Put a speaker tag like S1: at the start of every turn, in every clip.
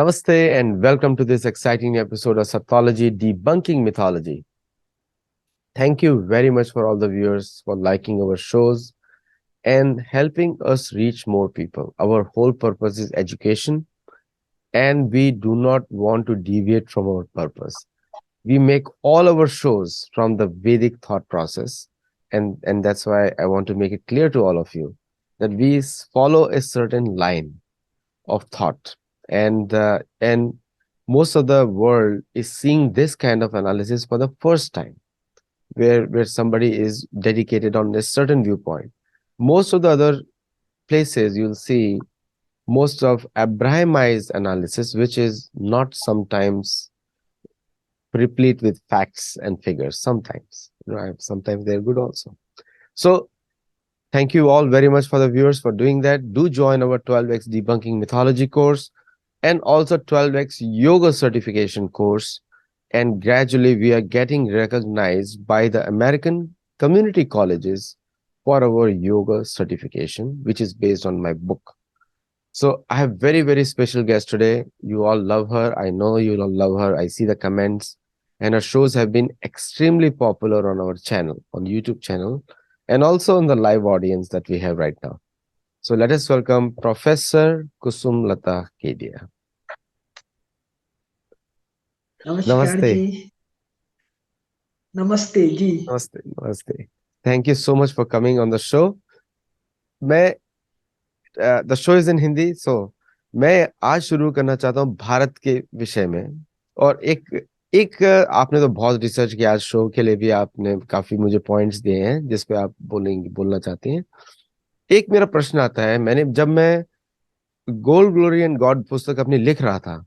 S1: Namaste and welcome to this exciting episode of Sathology Debunking Mythology. Thank you very much for all the viewers for liking our shows and helping us reach more people. Our whole purpose is education, and we do not want to deviate from our purpose. We make all our shows from the Vedic thought process, and that's why I want to make it clear to all of you that we follow a certain line of thought, and most of the world is seeing this kind of analysis for the first time, where somebody is dedicated on a certain viewpoint. Most of the other places you'll see most of Abrahamized analysis, which is not sometimes replete with facts and figures. Sometimes they're good also. So thank you all very much for the viewers for doing that. Do join our 12x debunking mythology course and also 12x yoga certification course. And gradually we are getting recognized by the American community colleges for our yoga certification, which is based on my book. So I have very, very special guest today. You all love her. I know you all love her. I see the comments, and her shows have been extremely popular on our channel, on YouTube channel, and also on the live audience that we have right now. So let us welcome Professor Kusumlata Kedia.
S2: नमस्कार जी।
S1: Namaste.
S2: नमस्ते जी।
S1: Namaste. Namaste. Thank you so much for coming on the show. मैं the show is in Hindi, so मैं आज शुरू करना चाहता हूँ भारत के विषय में। और एक एक आपने तो बहुत रिसर्च किया, आज शो के लिए भी आपने काफी मुझे पॉइंट्स दिए हैं जिस पे आप बोलना चाहते हैं। एक मेरा प्रश्न आता है, जब मैं गोल्ड ग्लोरी एंड गॉड पुस्तक अपनी लिख रहा था,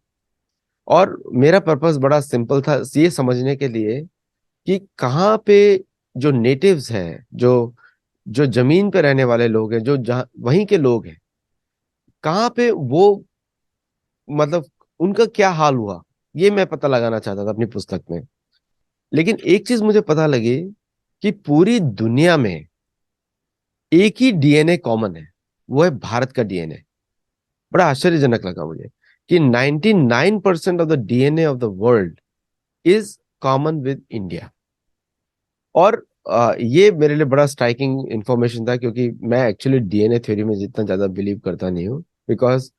S1: और मेरा पर्पस बड़ा सिंपल था, ये समझने के लिए कि कहाँ पे जो नेटिव्स हैं, जो जो जमीन पे रहने वाले लोग हैं, जो जहाँ वहीं के लोग हैं, कहाँ पे वो, मतलब उनका क्या हाल हुआ, ये मैं पता लगाना चाहता था अपनी पुस्तक में। लेकिन एक चीज मुझे पता लगी कि पूरी दुनिया में एक ही डीएनए कॉमन है, वो है भारत का डीएनए। बड़ा आश्चर्यजनक लगा मुझे कि 99% of the DNA of the world is common with India. और ये मेरे लिए बड़ा स्ट्राइकिंग इंफॉर्मेशन था, क्योंकि मैं एक्चुअली डीएनए थ्योरी में जितना ज्यादा बिलीव करता नहीं हूँ। बिकॉज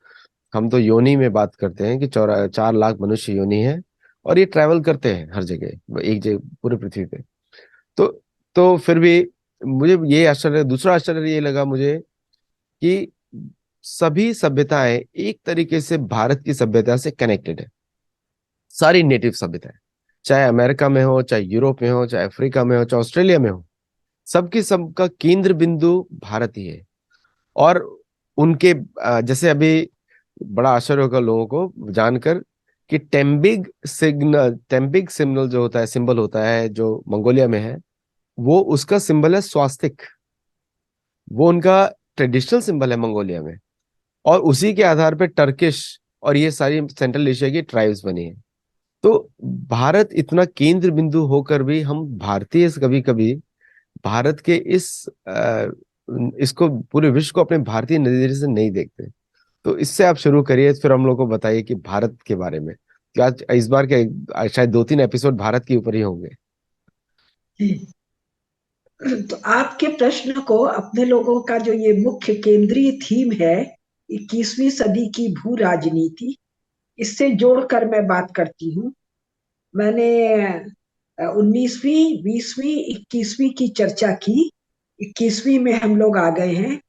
S1: हम तो योनि में बात करते हैं कि 4 लाख मनुष्य योनि है, और ये ट्रैवल करते हैं हर जगह, एक जगह पूरी पृथ्वी पे। तो तो फिर भी मुझे ये आश्चर्य, दूसरा आश्चर्य ये लगा मुझे कि सभी सभ्यताएं एक तरीके से भारत की सभ्यता से कनेक्टेड है। सारी नेटिव सभ्यताएं, चाहे अमेरिका में हो, चाहे यूरोप में हो, चाहे अफ्रीका में हो, चाहे ऑस्ट्रेलिया में हो, सबकी सबका केंद्र बिंदु भारत ही है। और उनके जैसे अभी बड़ा आश्चर्य होगा लोगों को जानकर कि टेम्बिग सिग्नल जो होता है, सिंबल होता है जो मंगोलिया में है, वो उसका सिंबल है स्वास्तिक। वो उनका ट्रेडिशनल सिंबल है मंगोलिया में। और उसी के आधार पे टर्किश और ये सारी सेंट्रल एशिया की ट्राइब्स बनी है। तो भारत इतना केंद्र बिंदु होकर भी हम भारतीय कभी कभी भारत के इसको पूरे विश्व को अपने भारतीय नजरिए से नहीं देखते। तो इससे आप शुरू करिए, फिर हम लोग को बताइए कि भारत के बारे में, कि आज इस बार के शायद 2-3 एपिसोड भारत के ऊपर ही होंगे।
S2: जी, तो आपके प्रश्न को अपने लोगों का जो ये मुख्य केंद्रीय थीम है, 21वीं सदी की भू राजनीति, इससे जोड़कर मैं बात करती हूँ। मैंने 19वीं, 20वीं, 21वीं की चर्चा की। 21वीं में हम लोग आ गए हैं।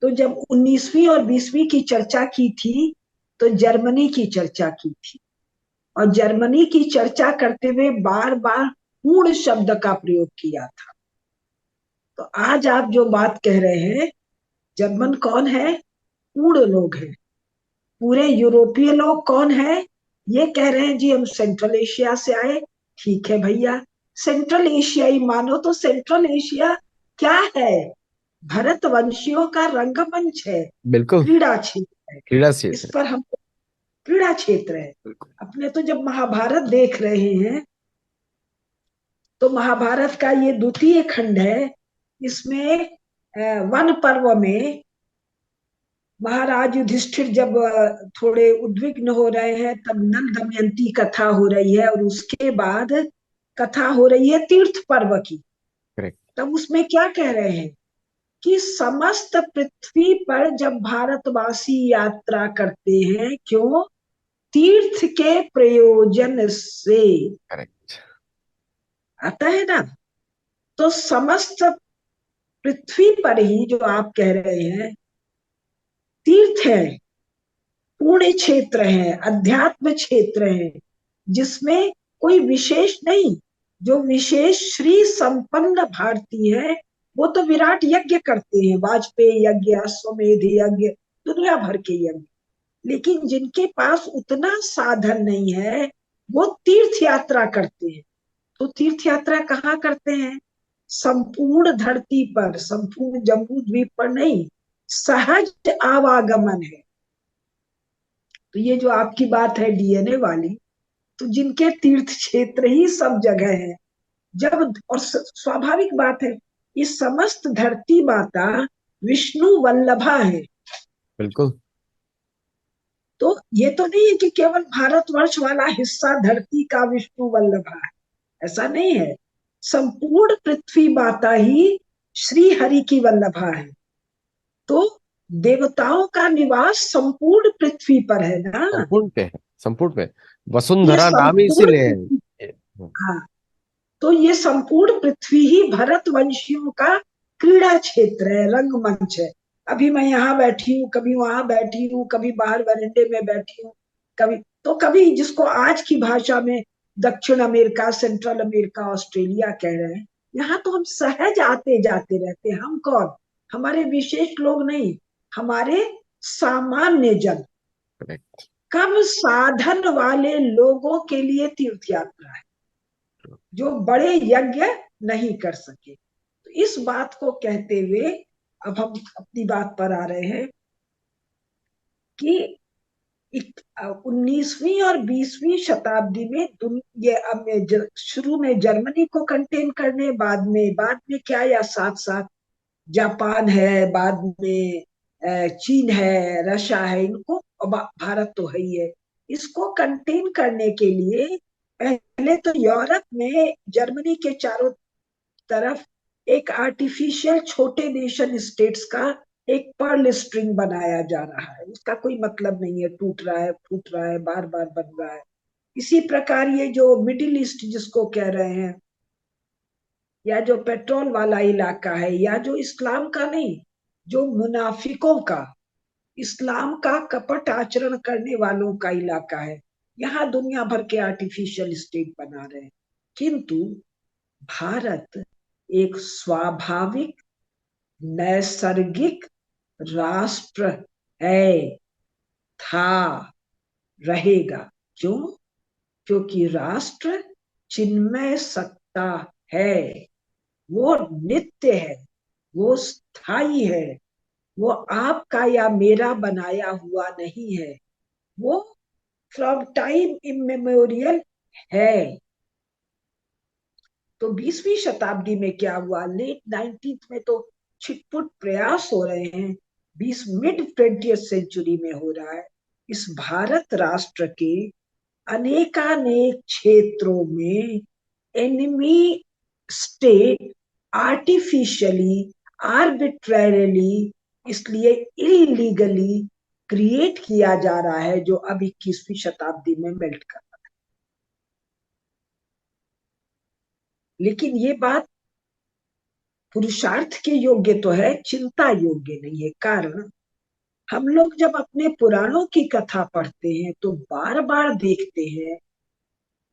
S2: तो जब 19वीं और 20वीं की चर्चा की थी, तो जर्मनी की चर्चा की थी, और जर्मनी की चर्चा करते हुए बार बार पूर्ण शब्द का प्रयोग किया था। तो आज आप जो बात कह रहे हैं, जर्मन कौन है? पूर्ण लोग हैं। पूरे यूरोपीय लोग कौन है? ये कह रहे हैं जी हम सेंट्रल एशिया से आए। ठीक है भैया, सेंट्रल एशियाई मानो तो सेंट्रल एशिया क्या है? भरतवंशियों का रंगमंच है,
S1: बिल्कुल।
S2: क्रीड़ा क्षेत्र है।
S1: क्रीड़ा
S2: इस
S1: क्षेत्र।
S2: पर हम, क्रीड़ा क्षेत्र है। अपने तो जब महाभारत देख रहे हैं, तो महाभारत का ये द्वितीय खंड है। इसमें वन पर्व में महाराज युधिष्ठिर जब थोड़े उद्विग्न हो रहे हैं, तब नल दमयंती कथा हो रही है, और उसके बाद कथा हो रही है तीर्थ पर्व की।
S1: करेक्ट।
S2: तब उसमें क्या कह रहे हैं कि समस्त पृथ्वी पर जब भारतवासी यात्रा करते हैं, क्यों? तीर्थ के प्रयोजन से।
S1: करेक्ट।
S2: आता है ना? तो समस्त पृथ्वी पर ही जो आप कह रहे हैं तीर्थ है, पुण्य क्षेत्र है, अध्यात्म क्षेत्र है, जिसमें कोई विशेष नहीं। जो विशेष श्री संपन्न भारतीय है वो तो विराट यज्ञ करते हैं, वाजपेयी यज्ञ, अश्वमेध यज्ञ, दुनिया भर के यज्ञ। लेकिन जिनके पास उतना साधन नहीं है वो तीर्थ यात्रा करते हैं। तो तीर्थ यात्रा कहाँ करते हैं? संपूर्ण धरती पर, संपूर्ण जम्बू द्वीप पर नहीं, सहज आवागमन है। तो ये जो आपकी बात है डीएनए वाली, तो जिनके तीर्थ क्षेत्र ही सब जगह है, जब और स्वाभाविक बात है, ये समस्त धरती माता विष्णु वल्लभा है।
S1: बिल्कुल।
S2: तो ये तो नहीं है कि केवल भारतवर्ष वाला हिस्सा धरती का विष्णु वल्लभा है, ऐसा नहीं है। संपूर्ण पृथ्वी माता ही श्री हरि की वल्लभा है। तो देवताओं का निवास संपूर्ण पृथ्वी पर है ना।
S1: संपूर्ण पे है, संपूर्ण पे।
S2: ये
S1: वसुंधरा नाम ही
S2: संपूर्ण
S1: इसीलिए है।
S2: पृथ्वी, हाँ, तो ये संपूर्ण पृथ्वी ही भरतवंशियों का क्रीड़ा क्षेत्र है, रंगमंच है। अभी मैं यहाँ बैठी हूँ, कभी वहां बैठी हूँ, कभी बाहर वरांडे में बैठी हूँ, कभी तो कभी जिसको आज की भाषा में दक्षिण अमेरिका, सेंट्रल अमेरिका, ऑस्ट्रेलिया कह रहे हैं। यहाँ तो हम सहज आते जाते रहते हैं। हम कौन? हमारे विशेष लोग नहीं, हमारे सामान्य जन,
S1: करेक्ट।
S2: कम साधन वाले लोगों के लिए तीर्थ यात्रा है, जो बड़े यज्ञ नहीं कर सके। तो इस बात को कहते हुए अब हम अपनी बात पर आ रहे हैं कि 19वीं और 20वीं शताब्दी में ये अब शुरू में जर्मनी को कंटेन करने, बाद में क्या, या साथ साथ जापान है, बाद में चीन है, रशिया है, इनको, भारत तो है ही है, इसको कंटेन करने के लिए पहले तो यूरोप में जर्मनी के चारों तरफ एक आर्टिफिशियल छोटे नेशन स्टेट्स का एक पर्ल स्ट्रिंग बनाया जा रहा है। उसका कोई मतलब नहीं है, टूट रहा है, फूट रहा है, बार बार बन रहा है। इसी प्रकार ये जो मिडिल ईस्ट जिसको कह रहे हैं, या जो पेट्रोल वाला इलाका है, या जो इस्लाम का नहीं, जो मुनाफिकों का, इस्लाम का कपट आचरण करने वालों का इलाका है, यहाँ दुनिया भर के आर्टिफिशियल स्टेट बना रहे हैं। किंतु भारत एक स्वाभाविक नैसर्गिक राष्ट्र है, था, रहेगा। क्यों? क्योंकि राष्ट्र चिन्मय सत्ता है, वो नित्य है, वो स्थायी है, वो आपका या मेरा बनाया हुआ नहीं है, वो फ्रॉम टाइम इमेमोरियल है। तो 20वीं शताब्दी में क्या हुआ, लेट 19th में तो छिटपुट प्रयास हो रहे हैं, 20 मिड 20th सेंचुरी में हो रहा है, इस भारत राष्ट्र के अनेकानेक क्षेत्रों में एनिमी स्टेट आर्टिफिशियली, आर्बिट्रेरली, इसलिए इलीगली क्रिएट किया जा रहा है, जो अब 21वीं शताब्दी में मेल्ट कर। लेकिन ये बात पुरुषार्थ के योग्य तो है, चिंता योग्य नहीं है। कारण, हम लोग जब अपने पुराणों की कथा पढ़ते हैं तो बार बार देखते हैं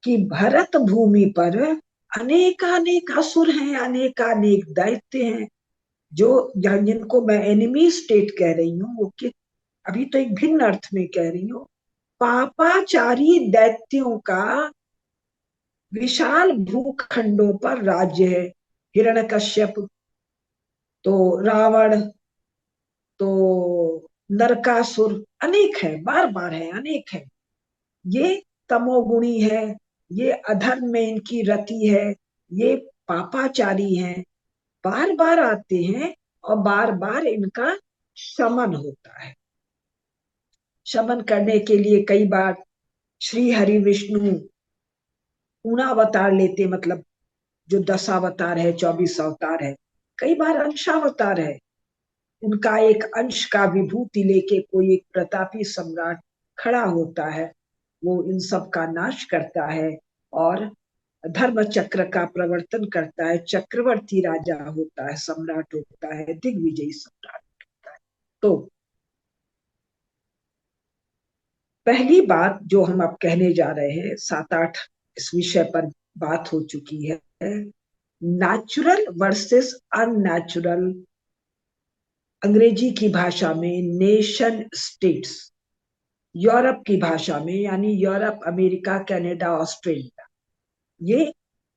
S2: कि भरत भूमि पर अनेकानेक असुर हैं, अनेकानेक दैत्य हैं, जो जिनको मैं एनिमी स्टेट कह रही हूँ, वो कि अभी तो एक भिन्न अर्थ में कह रही हूँ, पापाचारी दैत्यों का विशाल भूखंडों पर राज्य है। हिरण्यकश्यप, तो रावण, तो नरकासुर, अनेक है, बार बार है, अनेक है। ये तमोगुणी है, ये अधर्म में इनकी रति है, ये पापाचारी हैं, बार बार आते हैं और बार बार इनका शमन होता है। शमन करने के लिए कई बार श्री हरि विष्णु पूर्णावतार लेते, मतलब जो 10 अवतार है, 24 अवतार है, कई बार अंशावतार है। उनका एक अंश का विभूति लेके कोई एक प्रतापी सम्राट खड़ा होता है, वो इन सब का नाश करता है और धर्म चक्र का प्रवर्तन करता है, चक्रवर्ती राजा होता है, सम्राट होता है, दिग्विजयी सम्राट होता है। तो पहली बात जो हम अब कहने जा रहे हैं, 7-8 इस विषय पर बात हो चुकी है, नेचुरल वर्सेस अननेचुरल, अंग्रेजी की भाषा में नेशन स्टेट्स, यूरोप की भाषा में यानी यूरोप, अमेरिका, कनाडा, ऑस्ट्रेलिया, ये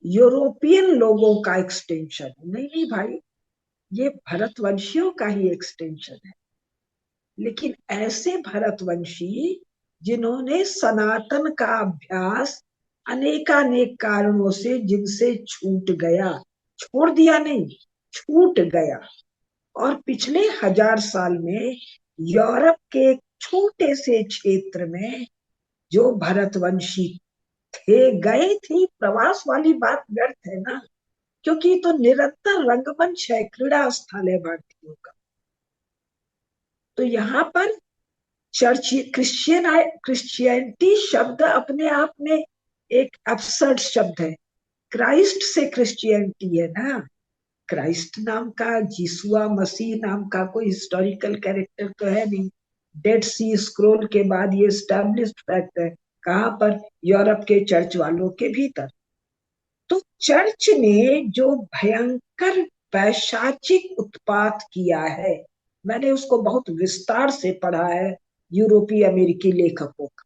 S2: यूरोपियन लोगों का एक्सटेंशन है। नहीं नहीं भाई, ये भारतवंशियों का ही एक्सटेंशन है, लेकिन ऐसे भारतवंशी जिन्होंने सनातन का अभ्यास अनेकानेक कारणों से, जिनसे छूट गया, छोड़ दिया नहीं, छूट गया, और पिछले 1000 साल में यूरोप के एक छोटे से क्षेत्र में जो भारतवंशी थे, गए थे, प्रवास वाली बात व्यर्थ है ना, क्योंकि तो निरंतर रंगमंच है, क्रीड़ा स्थल है भारतीयों का। तो यहाँ पर चर्च, क्रिश्चियनिटी शब्द अपने आप में एक एब्सर्ड शब्द है। क्राइस्ट से क्रिश्चियनिटी है ना, क्राइस्ट नाम का, जीसुआ मसीह नाम का कोई हिस्टोरिकल कैरेक्टर तो है नहीं। डेड सी स्क्रोल के बाद ये स्टैब्लिश्ड फैक्ट है, कहां पर, यूरोप के चर्च वालों के भीतर। तो चर्च ने जो भयंकर पैशाचिक उत्पात किया है, मैंने उसको बहुत विस्तार से पढ़ा है यूरोपीय अमेरिकी लेखकों का,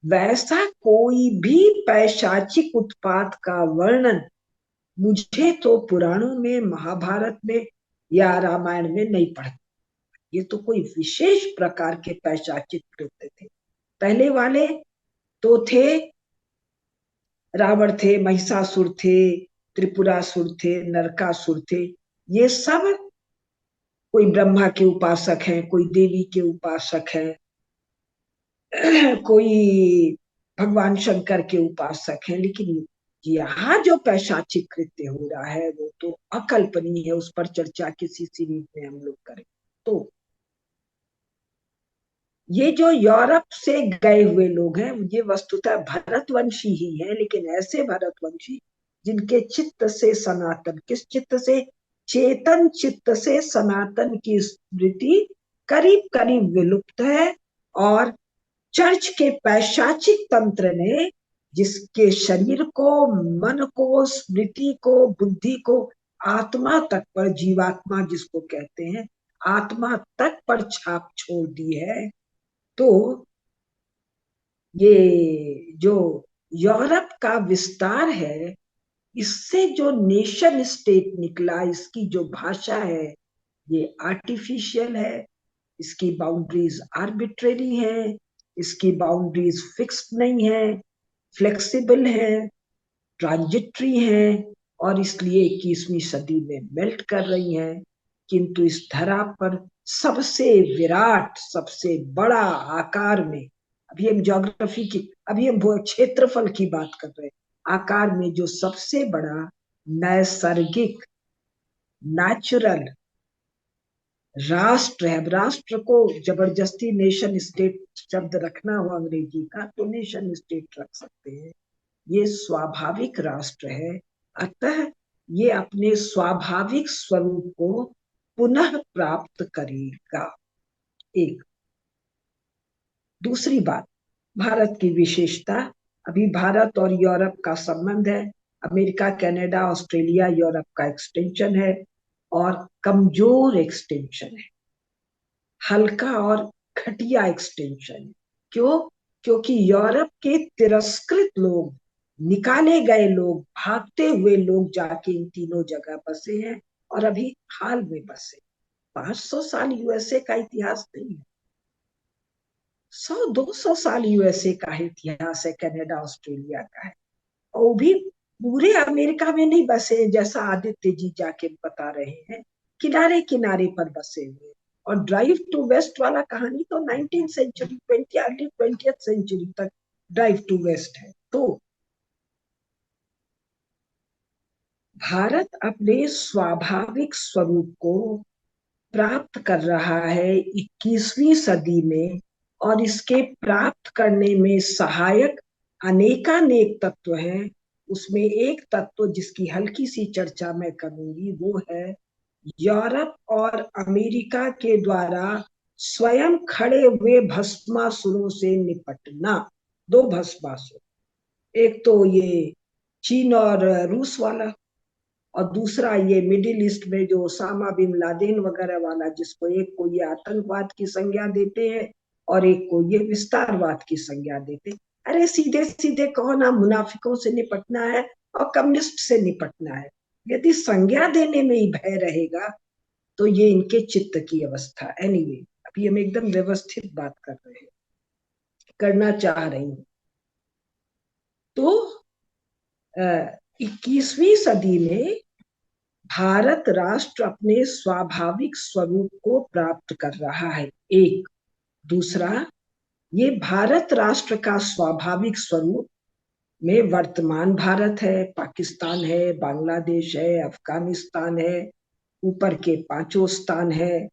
S2: वैसा कोई भी पैशाचिक उत्पात का वर्णन मुझे तो पुराणों में, महाभारत में या रामायण में नहीं पढ़ता। ये तो कोई विशेष प्रकार के पैशाचिक कृत्य थे। पहले वाले तो थे, रावण थे, महिषासुर थे, त्रिपुरासुर थे, नरकासुर थे, ये सब कोई ब्रह्मा के उपासक हैं, कोई देवी के उपासक हैं, कोई भगवान शंकर के उपासक हैं। लेकिन यहाँ जो पैशाचिक कृत्य हो रहा है वो तो अकल्पनीय है, उस पर चर्चा किसी सीरीज में हम लोग करें। तो ये जो यूरोप से गए हुए लोग हैं, ये वस्तुतः भरतवंशी ही हैं, लेकिन ऐसे भरतवंशी जिनके चित्त से सनातन, किस चित्त से, चेतन चित्त से सनातन की स्मृति करीब करीब विलुप्त है, और चर्च के पैशाचिक तंत्र ने जिसके शरीर को, मन को, स्मृति को, बुद्धि को, आत्मा तक पर, जीवात्मा जिसको कहते हैं, आत्मा तक पर छाप छोड़ दी है। तो ये जो यूरोप का विस्तार है, इससे जो नेशन स्टेट निकला, इसकी जो भाषा है, ये आर्टिफिशियल है, इसकी बाउंड्रीज आर्बिट्रेरी है, इसकी बाउंड्रीज फिक्स्ड नहीं है, फ्लेक्सिबल है, ट्रांजिटरी है, और इसलिए 21वीं सदी में मेल्ट कर रही है। किंतु इस धरा पर सबसे विराट, सबसे बड़ा आकार में, अभी हम ज्योग्राफी की, अभी हम क्षेत्रफल की बात कर रहे हैं, आकार में जो सबसे बड़ा नैसर्गिक, नेचुरल राष्ट्र है। अब राष्ट्र को जबरदस्ती नेशन स्टेट शब्द रखना हो अंग्रेजी का, तो नेशन स्टेट रख सकते हैं। ये स्वाभाविक राष्ट्र है, अतः ये अपने स्वाभाविक स्वरूप को पुनः प्राप्त करेगा। एक दूसरी बात, भारत की विशेषता, अभी भारत और यूरोप का संबंध है, अमेरिका, कनाडा, ऑस्ट्रेलिया यूरोप का एक्सटेंशन है, और कमजोर एक्सटेंशन है, हल्का और घटिया एक्सटेंशन है। क्यों? क्योंकि यूरोप के तिरस्कृत लोग, निकाले गए लोग, भागते हुए लोग जाके इन तीनों जगह बसे हैं, और अभी हाल में बसे। 500 साल यूएसए का इतिहास नहीं है, 100-200 साल यूएसए का इतिहास है, कनाडा, ऑस्ट्रेलिया का है। और भी पूरे अमेरिका में नहीं बसे, जैसा आदित्य जी जाके बता रहे हैं, किनारे किनारे पर बसे हुए। और ड्राइव टू वेस्ट वाला कहानी तो 19th सेंचुरी, 20th सेंचुरी तक ड्राइव टू वेस्ट है। तो भारत अपने स्वाभाविक स्वरूप को प्राप्त कर रहा है 21वीं सदी में, और इसके प्राप्त करने में सहायक अनेकानेक तत्व हैं। उसमें एक तत्व जिसकी हल्की सी चर्चा मैं करूंगी वो है यूरोप और अमेरिका के द्वारा स्वयं खड़े हुए भस्मासुरों से निपटना। दो भस्मासुर, एक तो ये चीन और रूस वाला, और दूसरा ये मिडिल ईस्ट में जो ओसामा बिन लादेन वगैरह वाला, जिसको एक को ये आतंकवाद की संज्ञा देते हैं और एक को ये विस्तारवाद की संज्ञा देते हैं। अरे सीधे सीधे कहो ना, मुनाफिकों से निपटना है और कम्युनिस्ट से निपटना है। यदि संज्ञा देने में ही भय रहेगा तो ये इनके चित्त की अवस्था। एनीवे, अभी हम एकदम व्यवस्थित बात कर रहे हैं, करना चाह रही हूँ। तो 21वीं सदी में भारत राष्ट्र अपने स्वाभाविक स्वरूप को प्राप्त कर रहा है, एक। दूसरा, ये भारत राष्ट्र का स्वाभाविक स्वरूप में वर्तमान भारत है, पाकिस्तान है, बांग्लादेश है, अफगानिस्तान है, ऊपर के पांचों स्थान है।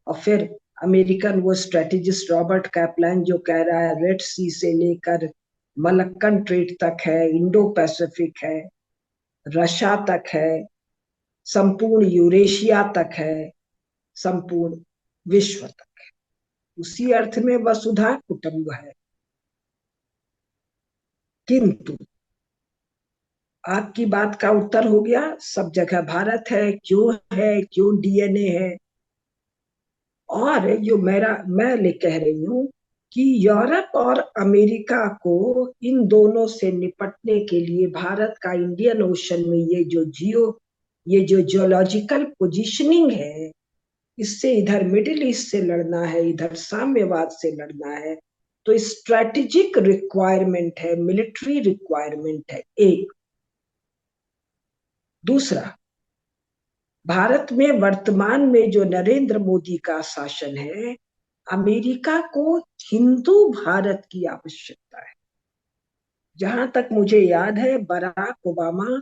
S2: और फिर अमेरिकन वो स्ट्रेटेजिस्ट रॉबर्ट कैपलान जो कह रहा है रेड सी से लेकर मलक्कन ट्रेट तक है, इंडो पैसिफिक है, रशिया तक है, संपूर्ण यूरेशिया तक है, संपूर्ण विश्व तक। उसी अर्थ में वसुधा कुटुंब है। किंतु आपकी बात का उत्तर हो गया, सब जगह भारत है, क्यों डीएनए है। और जो मैं कह रही हूं कि यूरोप और अमेरिका को इन दोनों से निपटने के लिए भारत का इंडियन ओशन में ये जो जियोलॉजिकल पोजीशनिंग है, इससे इधर मिडिल ईस्ट से लड़ना है, इधर साम्यवाद से लड़ना है, तो स्ट्रेटेजिक रिक्वायरमेंट है, मिलिट्री रिक्वायरमेंट है, एक। दूसरा, भारत में वर्तमान में जो नरेंद्र मोदी का शासन है, अमेरिका को हिंदू भारत की आवश्यकता है। जहां तक मुझे याद है, बराक ओबामा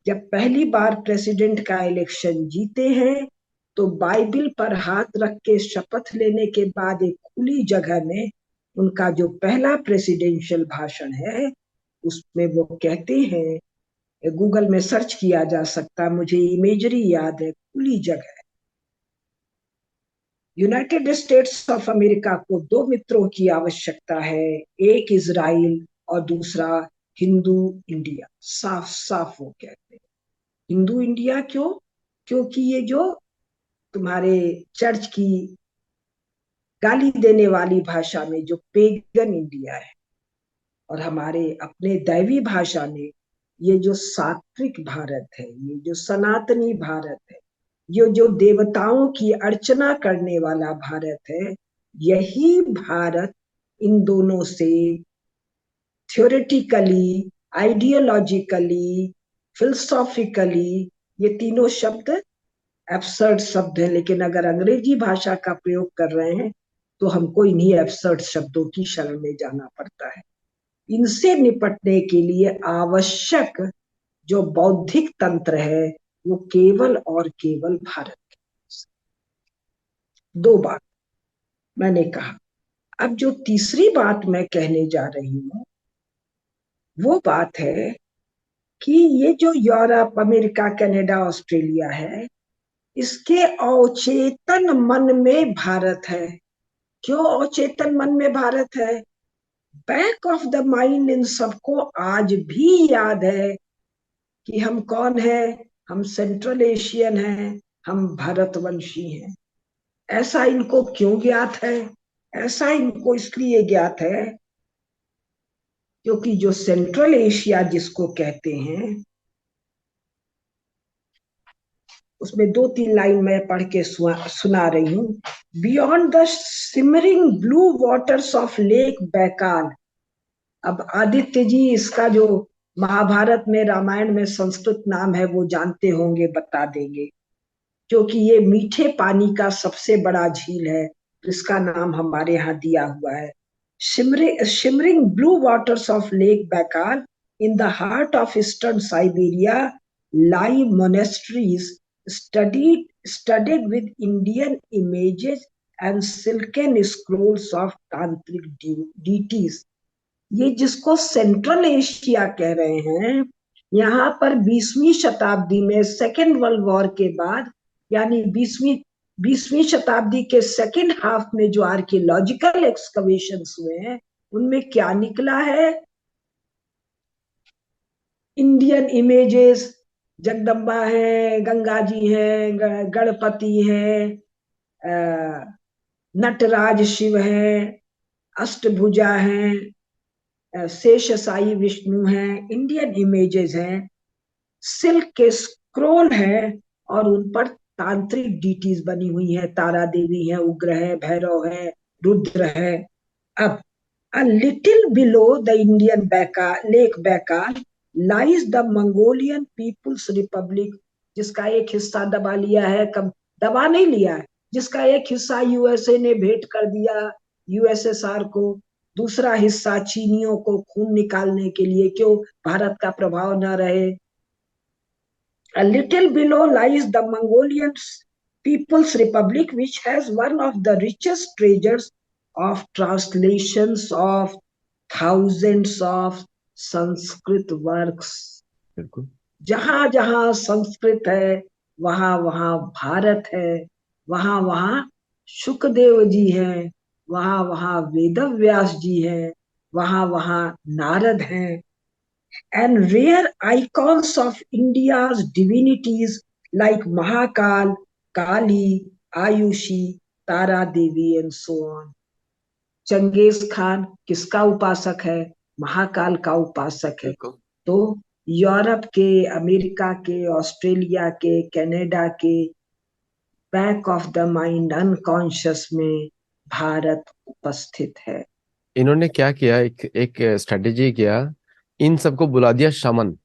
S2: जब पहली बार प्रेसिडेंट का इलेक्शन जीते हैं तो बाइबिल पर हाथ रख के शपथ लेने के बाद एक खुली जगह में उनका जो पहला प्रेसिडेंशियल भाषण है, उसमें वो कहते हैं, गूगल में सर्च किया जा सकता, मुझे इमेजरी याद है, खुली जगह, यूनाइटेड स्टेट्स ऑफ अमेरिका को दो मित्रों की आवश्यकता है, एक इजराइल और दूसरा हिंदू इंडिया। साफ साफ वो कहते हैं हिंदू इंडिया। क्यों? क्योंकि ये जो तुम्हारे चर्च की गाली देने वाली भाषा में जो पेगन इंडिया है, और हमारे अपने दैवी भाषा में ये जो सात्विक भारत है, ये जो सनातनी भारत है, ये जो देवताओं की अर्चना करने वाला भारत है, यही भारत इन दोनों से थ्योरेटिकली, आइडियोलॉजिकली, फिलोसॉफिकली, ये तीनों शब्द एब्सर्ड शब्द है, लेकिन अगर अंग्रेजी भाषा का प्रयोग कर रहे हैं तो हमको इन्हीं एब्सर्ड शब्दों की शरण में जाना पड़ता है। इनसे निपटने के लिए आवश्यक जो बौद्धिक तंत्र है वो केवल और केवल भारत के। दो बात मैंने कहा। अब जो तीसरी बात मैं कहने जा रही हूं वो बात है कि ये जो यूरोप, अमेरिका, कनाडा, ऑस्ट्रेलिया है, इसके अवचेतन मन में भारत है। क्यों अवचेतन मन में भारत है? Back of the mind in सबको आज भी याद है कि हम कौन है, हम सेंट्रल एशियन हैं, हम भारतवंशी हैं। ऐसा इनको क्यों ज्ञात है? ऐसा इनको इसलिए ज्ञात है क्योंकि जो सेंट्रल एशिया जिसको कहते हैं, उसमें दो तीन लाइन मैं पढ़ के सुना रही हूं। Beyond the simmering blue waters of lake Baikal. अब आदित्य जी इसका जो महाभारत में, रामायण में संस्कृत नाम है वो जानते होंगे, बता देंगे, क्योंकि ये मीठे पानी का सबसे बड़ा झील है, इसका नाम हमारे यहाँ दिया हुआ है। Shimmering blue waters of lake Baikal in the heart of eastern Siberia lie monasteries studded with Indian images and silken scrolls of tantric deities। ये जिसको सेंट्रल एशिया कह रहे हैं, यहाँ पर 20वीं शताब्दी में सेकेंड वर्ल्ड वॉर के बाद, यानी 20वीं शताब्दी के सेकेंड हाफ में जो आर्कियोलॉजिकल एक्सकवेशंस हुए हैं, उनमें क्या निकला है? इंडियन इमेजेस, जगदम्बा है, गंगा जी है, गणपति है, नटराज शिव है, अष्टभुजा है, शेष साई विष्णु है, इंडियन इमेजेस हैं, सिल्क के स्क्रोल है, और उन पर तांत्रिक डीटीज बनी हुई है, तारा देवी है, उग्र है, भैरव है, रुद्र है। अब a little below the Indian Lake Baikal lies the Mongolian People's Republic, जिसका एक हिस्सा दबा लिया है, कब दबा नहीं लिया है, जिसका एक हिस्सा यूएसए ने भेंट कर दिया यूएसएसआर को, दूसरा हिस्सा चीनियों को खून निकालने के लिए, क्यों भारत का प्रभाव न रहे। A little below lies the Mongolian People's Republic, which has one of the richest treasures of translations of thousands of Sanskrit works।
S1: बिल्कुल।
S2: जहां जहां संस्कृत है, वहां वहां भारत है, वहां वहां शुकदेव जी हैं, वहां वहां वेदव्यास जी हैं, वहां वहां नारद हैं। And rare icons of India's divinities like Mahakal, Kali, Ayushi, Tara Devi and so on। Genghis Khan किसका उपासक है? महाकाल का उपासक है।
S1: बिल्कुल।
S2: तो यूरोप के, अमेरिका के, ऑस्ट्रेलिया के, कनाडा के back of the mind unconscious में भारत उपस्थित है।
S1: इन्होंने क्या किया, एक एक स्ट्रेटेजी किया, इन सबको बुला दिया शामन।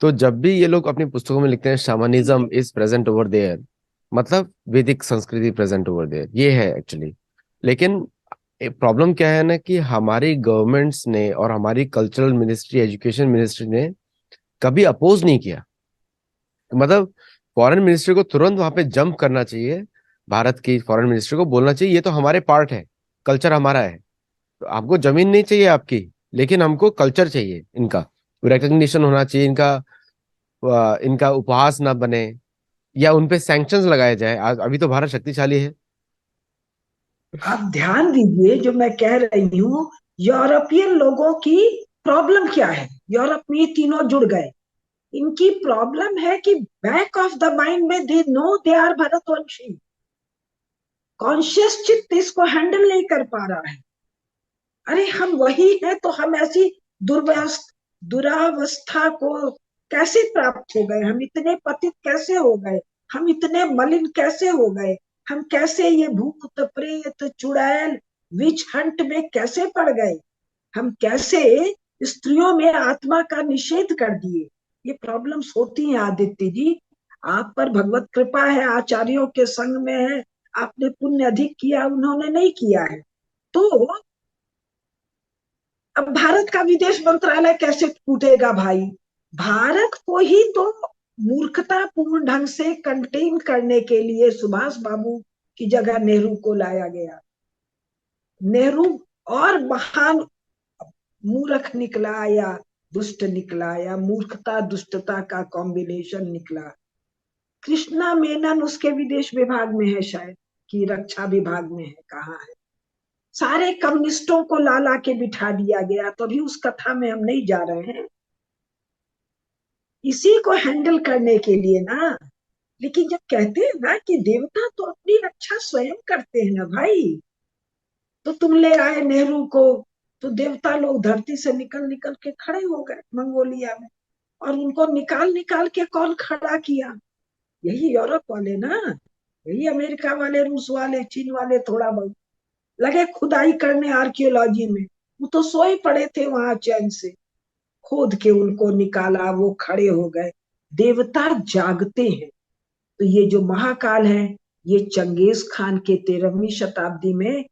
S1: तो जब भी ये लोग अपनी पुस्तकों में लिखते हैं शामनिज्म इज प्रेजेंट ओवर देयर, मतलब वैदिक संस्कृति प्रेजेंट ओवर देयर, ये है एक्चुअली। लेकिन प्रॉब्लम क्या है ना, कि हमारी गवर्नमेंट्स ने और हमारी कल्चरल मिनिस्ट्री, एजुकेशन मिनिस्ट्री ने कभी अपोज नहीं किया। मतलब फॉरेन मिनिस्ट्री को तुरंत वहां पे जंप करना चाहिए, भारत की फॉरेन मिनिस्ट्री को बोलना चाहिए ये तो हमारे पार्ट है, कल्चर हमारा है, तो आपको जमीन नहीं चाहिए आपकी, लेकिन हमको कल्चर चाहिए, इनका रिकग्निशन होना चाहिए, इनका इनका उपहास ना बने, या उनपे सैंक्शंस लगाए जाए। अभी तो भारत शक्तिशाली है।
S2: आप ध्यान दीजिए, जो मैं कह रही हूँ, यूरोपियन लोगों की प्रॉब्लम क्या है? यूरोप में ये तीनों जुड़ गए, इनकी प्रॉब्लम है कि बैक ऑफ द माइंड में दे नो दे आर भरतवंशी, कॉन्शियस चित्त इसको हैंडल नहीं कर पा रहा है। अरे हम वही है, तो हम ऐसी दुरावस्था को कैसे प्राप्त हो गए? हम इतने पतित कैसे हो गए? हम इतने मलिन कैसे हो गए? हम कैसे ये भूत प्रेत चुड़ैल विच हंट में कैसे पड़ गए? हम कैसे स्त्रियों में आत्मा का निषेध कर दिए? ये प्रॉब्लम्स होती हैं आदित्य जी। आप पर भगवत कृपा है, आचार्यों के संग में है, आपने पुण्य अधिक किया, उन्होंने नहीं किया है। तो अब भारत का विदेश मंत्रालय कैसे टूटेगा भाई? भारत को ही तो मूर्खतापूर्ण ढंग से कंटेन करने के लिए सुभाष बाबू की जगह नेहरू को लाया गया। नेहरू और महान मूर्ख निकला, या दुष्ट निकला, या मूर्खता दुष्टता का कॉम्बिनेशन निकला। कृष्णा मेनन उसके विदेश विभाग में है, शायद कि रक्षा विभाग में है, कहाँ है? सारे कम्युनिस्टों को ला ला के बिठा दिया गया। तो अभी उस कथा में हम नहीं जा रहे हैं, इसी को हैंडल करने के लिए ना। लेकिन जब कहते हैं ना कि देवता तो अपनी रक्षा स्वयं करते हैं ना भाई, तो तुम ले आए नेहरू को, तो देवता लोग धरती से निकल निकल के खड़े हो गए मंगोलिया में, और उनको निकाल निकाल के कौन खड़ा किया? यही यूरोप वाले ना, यही अमेरिका वाले, रूस वाले, चीन वाले थोड़ा बहुत लगे खुदाई करने आर्कियोलॉजी में, वो तो सोए पड़े थे वहां चैन से, खोद के उनको निकाला, वो खड़े हो गए। देवता जागते हैं, तो ये जो महाकाल है, ये चंगेज खान के 13वीं शताब्दी में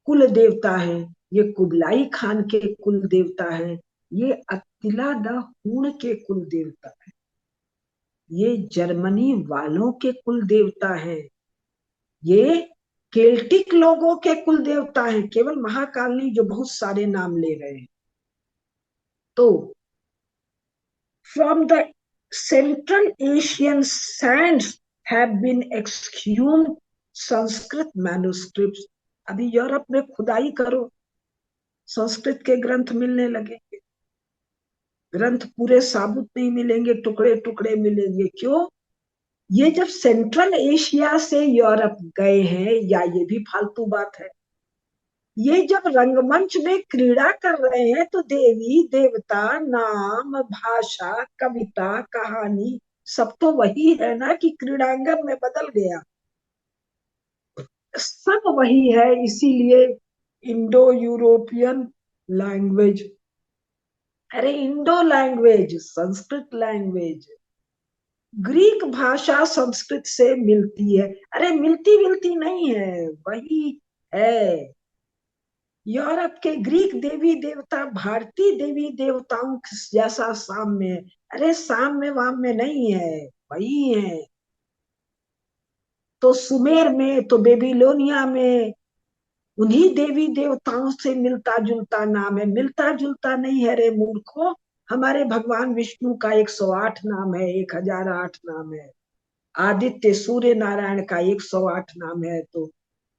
S2: कुल देवता है, ये कुबलाई खान के कुल देवता है, ये अत्तिला द हुन के कुल देवता है, ये जर्मनी वालों के कुल देवता है, ये केल्टिक लोगों के कुल देवता है। केवल महाकाल नहीं, जो बहुत सारे नाम ले रहे हैं। तो from the Central Asian sands have been exhumed Sanskrit manuscripts. अभी यूरोप में खुदाई करो, संस्कृत के ग्रंथ मिलने लगेंगे। ग्रंथ पूरे साबुत नहीं मिलेंगे, टुकड़े टुकड़े मिलेंगे। क्यों? ये जब सेंट्रल एशिया से यूरोप गए हैं, या ये भी फालतू बात है, ये जब रंगमंच में क्रीड़ा कर रहे हैं तो देवी देवता नाम भाषा कविता कहानी सब तो वही है ना, कि क्रीड़ांगन में बदल गया, सब वही है। इसीलिए इंडो यूरोपियन लैंग्वेज, अरे Indo language, Sanskrit language, Greek भाषा संस्कृत से मिलती है। अरे मिलती मिलती नहीं है, वही है। यूरोप के ग्रीक देवी देवता भारतीय देवी देवताओं जैसा साम्य है। अरे साम्य वाम्य नहीं है, वही है। तो सुमेर में, तो बेबीलोनिया में उन्हीं देवी देवताओं से मिलता जुलता नाम है। मिलता जुलता नहीं है रे मूर्खों, हमारे भगवान विष्णु का 108 नाम है, 1008 नाम है। आदित्य सूर्य नारायण का 108 नाम है, तो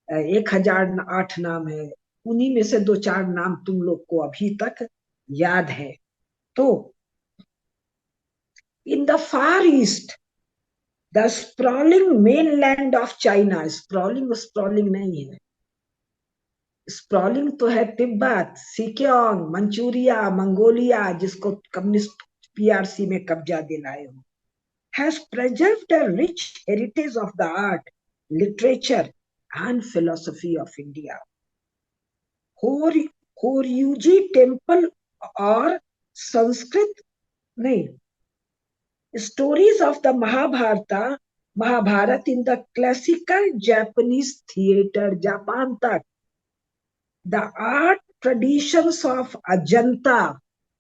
S2: 1008 नाम है। उन्हीं में से दो चार नाम तुम लोग को अभी तक याद है। तो in the far east the sprawling mainland of China, sprawling sprawling नहीं है, स्प्रॉलिंग तो है तिब्बत, सिक्योंग, मंचूरिया, मंगोलिया, जिसको कम्युनिस्ट पीआरसी में कब्जा दिलाए हो, has preserved a rich heritage of the art, literature and philosophy of India. Horyuji temple और संस्कृत नहीं, stories of the Mahabharata in the classical Japanese theatre, Japan तक, the art traditions of Ajanta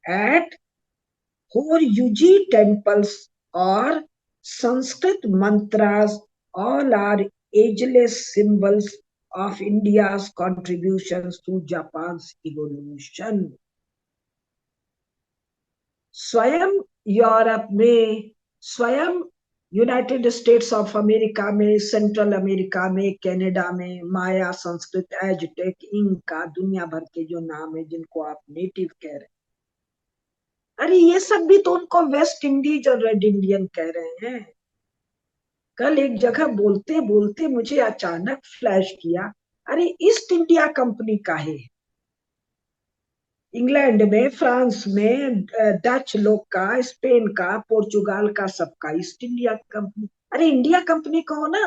S2: at Horyuji temples और Sanskrit mantras, all are ageless symbols of India's contributions to Japan's evolution. स्वयं Europe में, स्वयं United states of America में, central America में, Canada में माया, Sanskrit, Aztec, Inca, दुनिया भर के जो नाम है जिनको आप नेटिव कह रहे हैं, अरे ये सब भी तो उनको वेस्ट इंडीज और रेड इंडियन कह रहे हैं। कल एक जगह बोलते बोलते मुझे अचानक फ्लैश किया, अरे ईस्ट इंडिया कंपनी काहे है? इंग्लैंड में, फ्रांस में, डच लोग का, स्पेन का, पोर्चुगाल का, सबका ईस्ट इंडिया कंपनी। अरे इंडिया कंपनी कहो ना,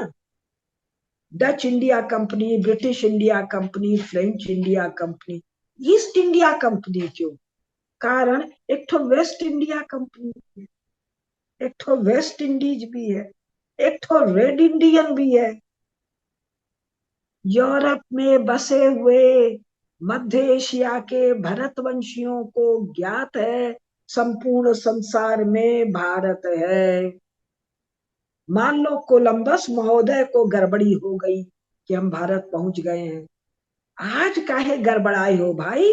S2: Dutch India company, British India company, French India company, east India company क्यों? कारण एक तो वेस्ट इंडिया कंपनी है, एक तो वेस्ट इंडीज भी है, एक तो रेड इंडियन भी है। यूरोप में बसे हुए मध्य एशिया के भरतवंशियों को ज्ञात है संपूर्ण संसार में भारत है। मान लो कोलंबस महोदय को गड़बड़ी हो गई कि हम भारत पहुंच गए हैं, आज काहे गड़बड़ाई हो भाई?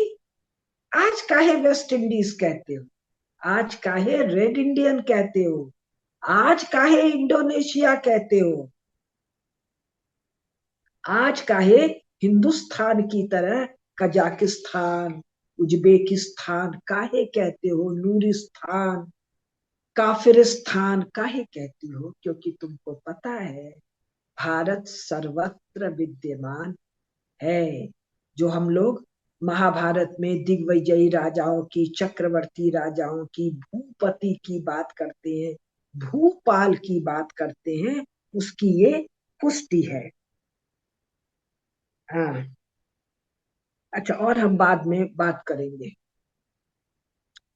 S2: आज काहे वेस्ट इंडीज कहते हो? आज काहे रेड इंडियन कहते हो? आज काहे इंडोनेशिया कहते हो? आज काहे हिंदुस्तान की तरह कजाकिस्तान, उज्बेकिस्तान काहे कहते हो? नूरिस्तान, काफिरिस्तान काहे कहती हो? क्योंकि तुमको पता है भारत सर्वत्र विद्यमान है। जो हम लोग महाभारत में दिग्विजयी राजाओं की, चक्रवर्ती राजाओं की, भूपति की बात करते हैं, भूपाल की बात करते हैं, उसकी ये पुष्टि है। हाँ, अच्छा, और हम बाद में बात करेंगे।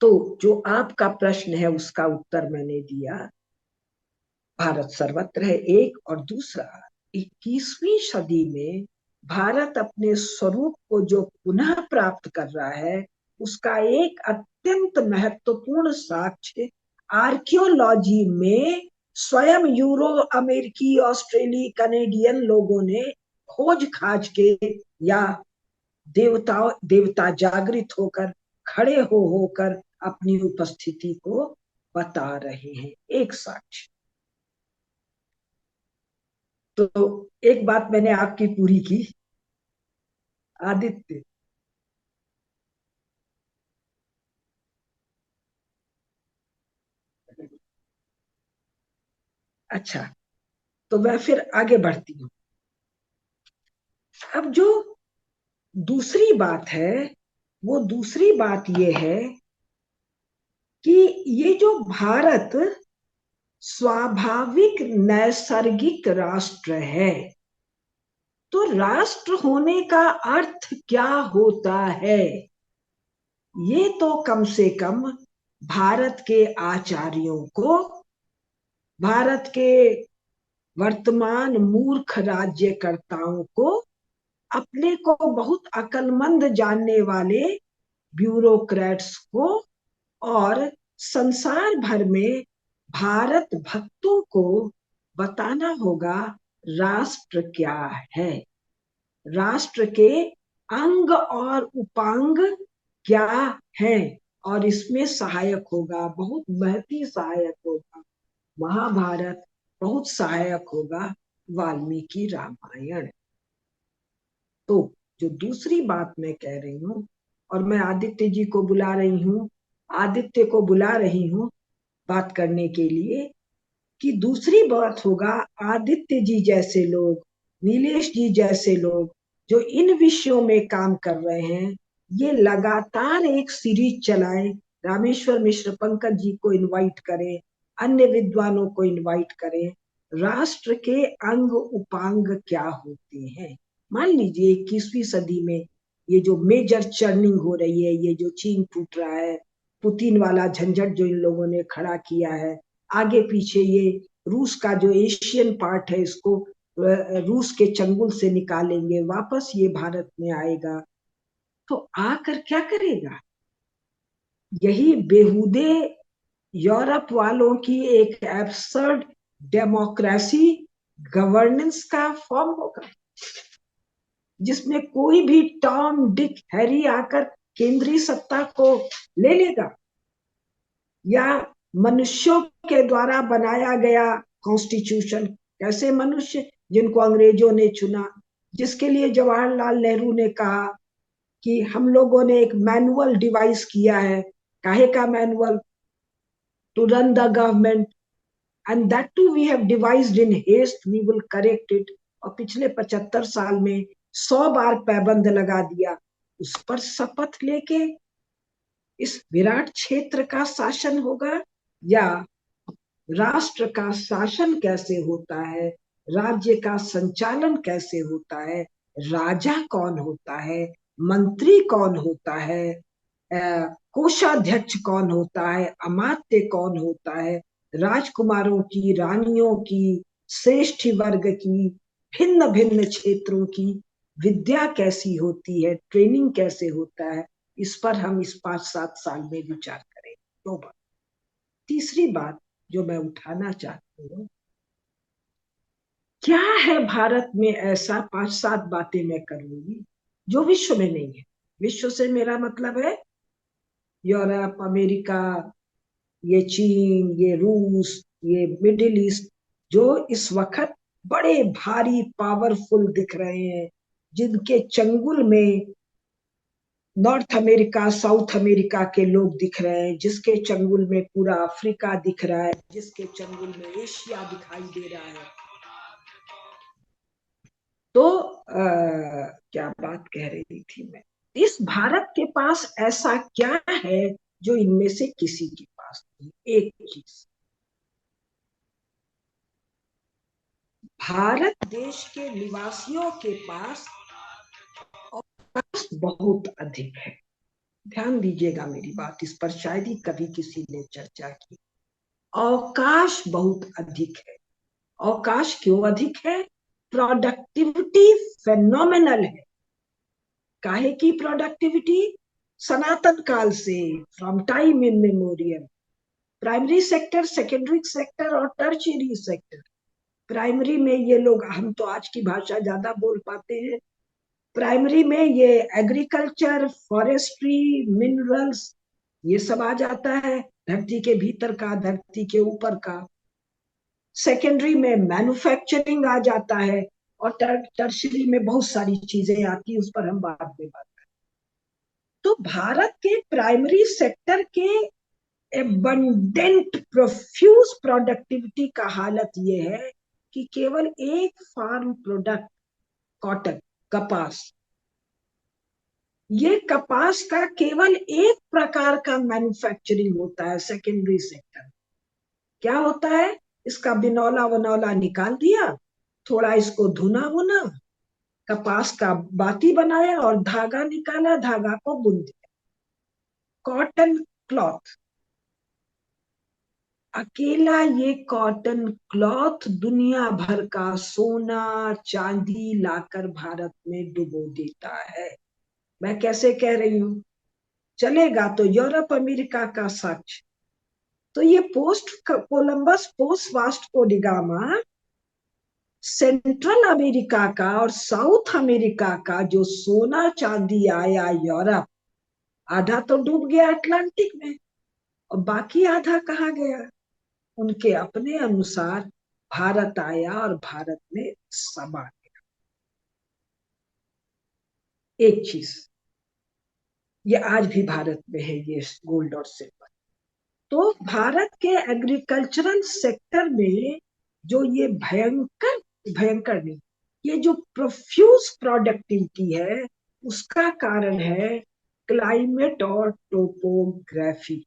S2: तो जो आपका प्रश्न है उसका उत्तर मैंने दिया। भारत सर्वत्र है एक, और दूसरा 21वीं सदी में भारत अपने स्वरूप को जो पुनः प्राप्त कर रहा है, उसका एक अत्यंत महत्वपूर्ण साक्ष्य आर्कियोलॉजी में स्वयं यूरो अमेरिकी, ऑस्ट्रेली, कनेडियन लोगों ने खोज खाज के, या देवता जागृत होकर, खड़े होकर अपनी उपस्थिति को बता रहे हैं। एक साक्ष्य। तो एक बात मैंने आपकी पूरी की, आदित्य। अच्छा, तो मैं फिर आगे बढ़ती हूँ। अब जो दूसरी बात है, वो दूसरी बात ये है कि ये जो भारत स्वाभाविक नैसर्गिक राष्ट्र है, तो राष्ट्र होने का अर्थ क्या होता है, ये तो कम से कम भारत के आचार्यों को, भारत के वर्तमान मूर्ख राज्यकर्ताओं को, अपने को बहुत अक्लमंद जानने वाले ब्यूरोक्रेट्स को, और संसार भर में भारत भक्तों को बताना होगा राष्ट्र क्या है, राष्ट्र के अंग और उपांग क्या है। और इसमें सहायक होगा, बहुत महती सहायक होगा महाभारत, बहुत सहायक होगा वाल्मीकि रामायण। तो जो दूसरी बात मैं कह रही हूँ, और मैं आदित्य जी को बुला रही हूँ, आदित्य को बुला रही हूँ बात करने के लिए, कि दूसरी बात होगा आदित्य जी जैसे लोग, नीलेश जी जैसे लोग जो इन विषयों में काम कर रहे हैं, ये लगातार एक सीरीज चलाएं, रामेश्वर मिश्र पंकज जी को इनवाइट करें, अन्य विद्वानों को इनवाइट करें, राष्ट्र के अंग उपांग क्या होते हैं। मान लीजिए 21वीं सदी में ये जो मेजर चर्निंग हो रही है, ये जो चीन टूट रहा है, पुतिन वाला झंझट जो इन लोगों ने खड़ा किया है, आगे पीछे ये रूस का जो एशियन पार्ट है, इसको रूस के चंगुल से निकालेंगे, वापस ये भारत में आएगा, तो आकर क्या करेगा। यही बेहुदे यूरोप वालों की एक एब्सर्ड डेमोक्रेसी गवर्नेंस का फॉर्म होगा, जिसमें कोई भी टॉम डिक हैरी आकर केंद्रीय सत्ता को ले लेगा, या मनुष्यों के द्वारा बनाया गया कॉन्स्टिट्यूशन। कैसे मनुष्य जिनको अंग्रेजों ने चुना, जिसके लिए जवाहरलाल नेहरू ने कहा कि हम लोगों ने एक मैनुअल डिवाइस किया है, काहे का manual, to run the government, and that too we have devised in haste, we will correct it. और पिछले 75 साल में 100 बार पैबंद लगा दिया, उस पर शपथ लेके इस विराट क्षेत्र का शासन होगा, या राष्ट्र का शासन कैसे होता है, राज्य का संचालन कैसे होता है, राजा कौन होता है, मंत्री कौन होता है, कोषाध्यक्ष कौन होता है, अमात्य कौन होता है, राजकुमारों की, रानियों की, श्रेष्ठ वर्ग की, भिन्न भिन्न क्षेत्रों की विद्या कैसी होती है, ट्रेनिंग कैसे होता है, इस पर हम इस 5-7 साल में विचार करें। तो तीसरी बात जो मैं उठाना चाहती हूँ, क्या है भारत में ऐसा, 5-7 बातें मैं करूंगी जो विश्व में नहीं है। विश्व से मेरा मतलब है यूरोप, अमेरिका, ये चीन, ये रूस, ये मिडिल ईस्ट, जो इस वक्त बड़े भारी पावरफुल दिख रहे हैं, जिनके चंगुल में नॉर्थ अमेरिका, साउथ अमेरिका के लोग दिख रहे हैं, जिसके चंगुल में पूरा अफ्रीका दिख रहा है, जिसके चंगुल में एशिया दिखाई दे रहा है। तो क्या बात कह रही थी मैं, इस भारत के पास ऐसा क्या है जो इनमें से किसी के पास नहीं। एक चीज, भारत देश के निवासियों के पास अवकाश बहुत अधिक है। ध्यान दीजिएगा मेरी बात, इस पर शायद ही कभी किसी ने चर्चा की। अवकाश बहुत अधिक है। अवकाश क्यों अधिक है? प्रोडक्टिविटी फेनोमेनल है। काहे की प्रोडक्टिविटी? सनातन काल से, from time in memorial, primary sector, secondary sector और टर्शियरी सेक्टर। प्राइमरी में ये लोग, हम तो आज की भाषा ज्यादा बोल पाते हैं, प्राइमरी में ये एग्रीकल्चर, फॉरेस्ट्री, मिनरल्स, ये सब आ जाता है, धरती के भीतर का, धरती के ऊपर का। सेकेंडरी में मैन्युफैक्चरिंग आ जाता है, और टर्शरी में बहुत सारी चीजें आती है, उस पर हम बाद में बात करें। तो भारत के प्राइमरी सेक्टर के एबंडेंट प्रोफ्यूज प्रोडक्टिविटी का हालत ये है कि केवल एक फार्म प्रोडक्ट, कॉटन, कपास, ये कपास का केवल एक प्रकार का मैन्युफैक्चरिंग होता है सेकेंडरी सेक्टर। क्या होता है? इसका बिनौला वनौला निकाल दिया, थोड़ा इसको धुना भुना, कपास का बाती बनाया और धागा निकाला, धागा को बुन दिया, कॉटन क्लॉथ। अकेला ये कॉटन क्लॉथ दुनिया भर का सोना चांदी लाकर भारत में डुबो देता है। मैं कैसे कह रही हूं? चलेगा तो यूरोप अमेरिका का सच, तो ये post Columbus, post Vasco da Gama, central America का और साउथ अमेरिका का जो सोना चांदी आया यूरोप, आधा तो डूब गया अटलांटिक में, और बाकी आधा कहाँ गया? उनके अपने अनुसार भारत आया और भारत में समा गया। एक चीज ये आज भी भारत में है, ये गोल्ड और सिल्वर। तो भारत के एग्रीकल्चरल सेक्टर में जो ये भयंकर, भयंकर नहीं, ये जो प्रोफ्यूज प्रोडक्टिविटी है, उसका कारण है क्लाइमेट और topography.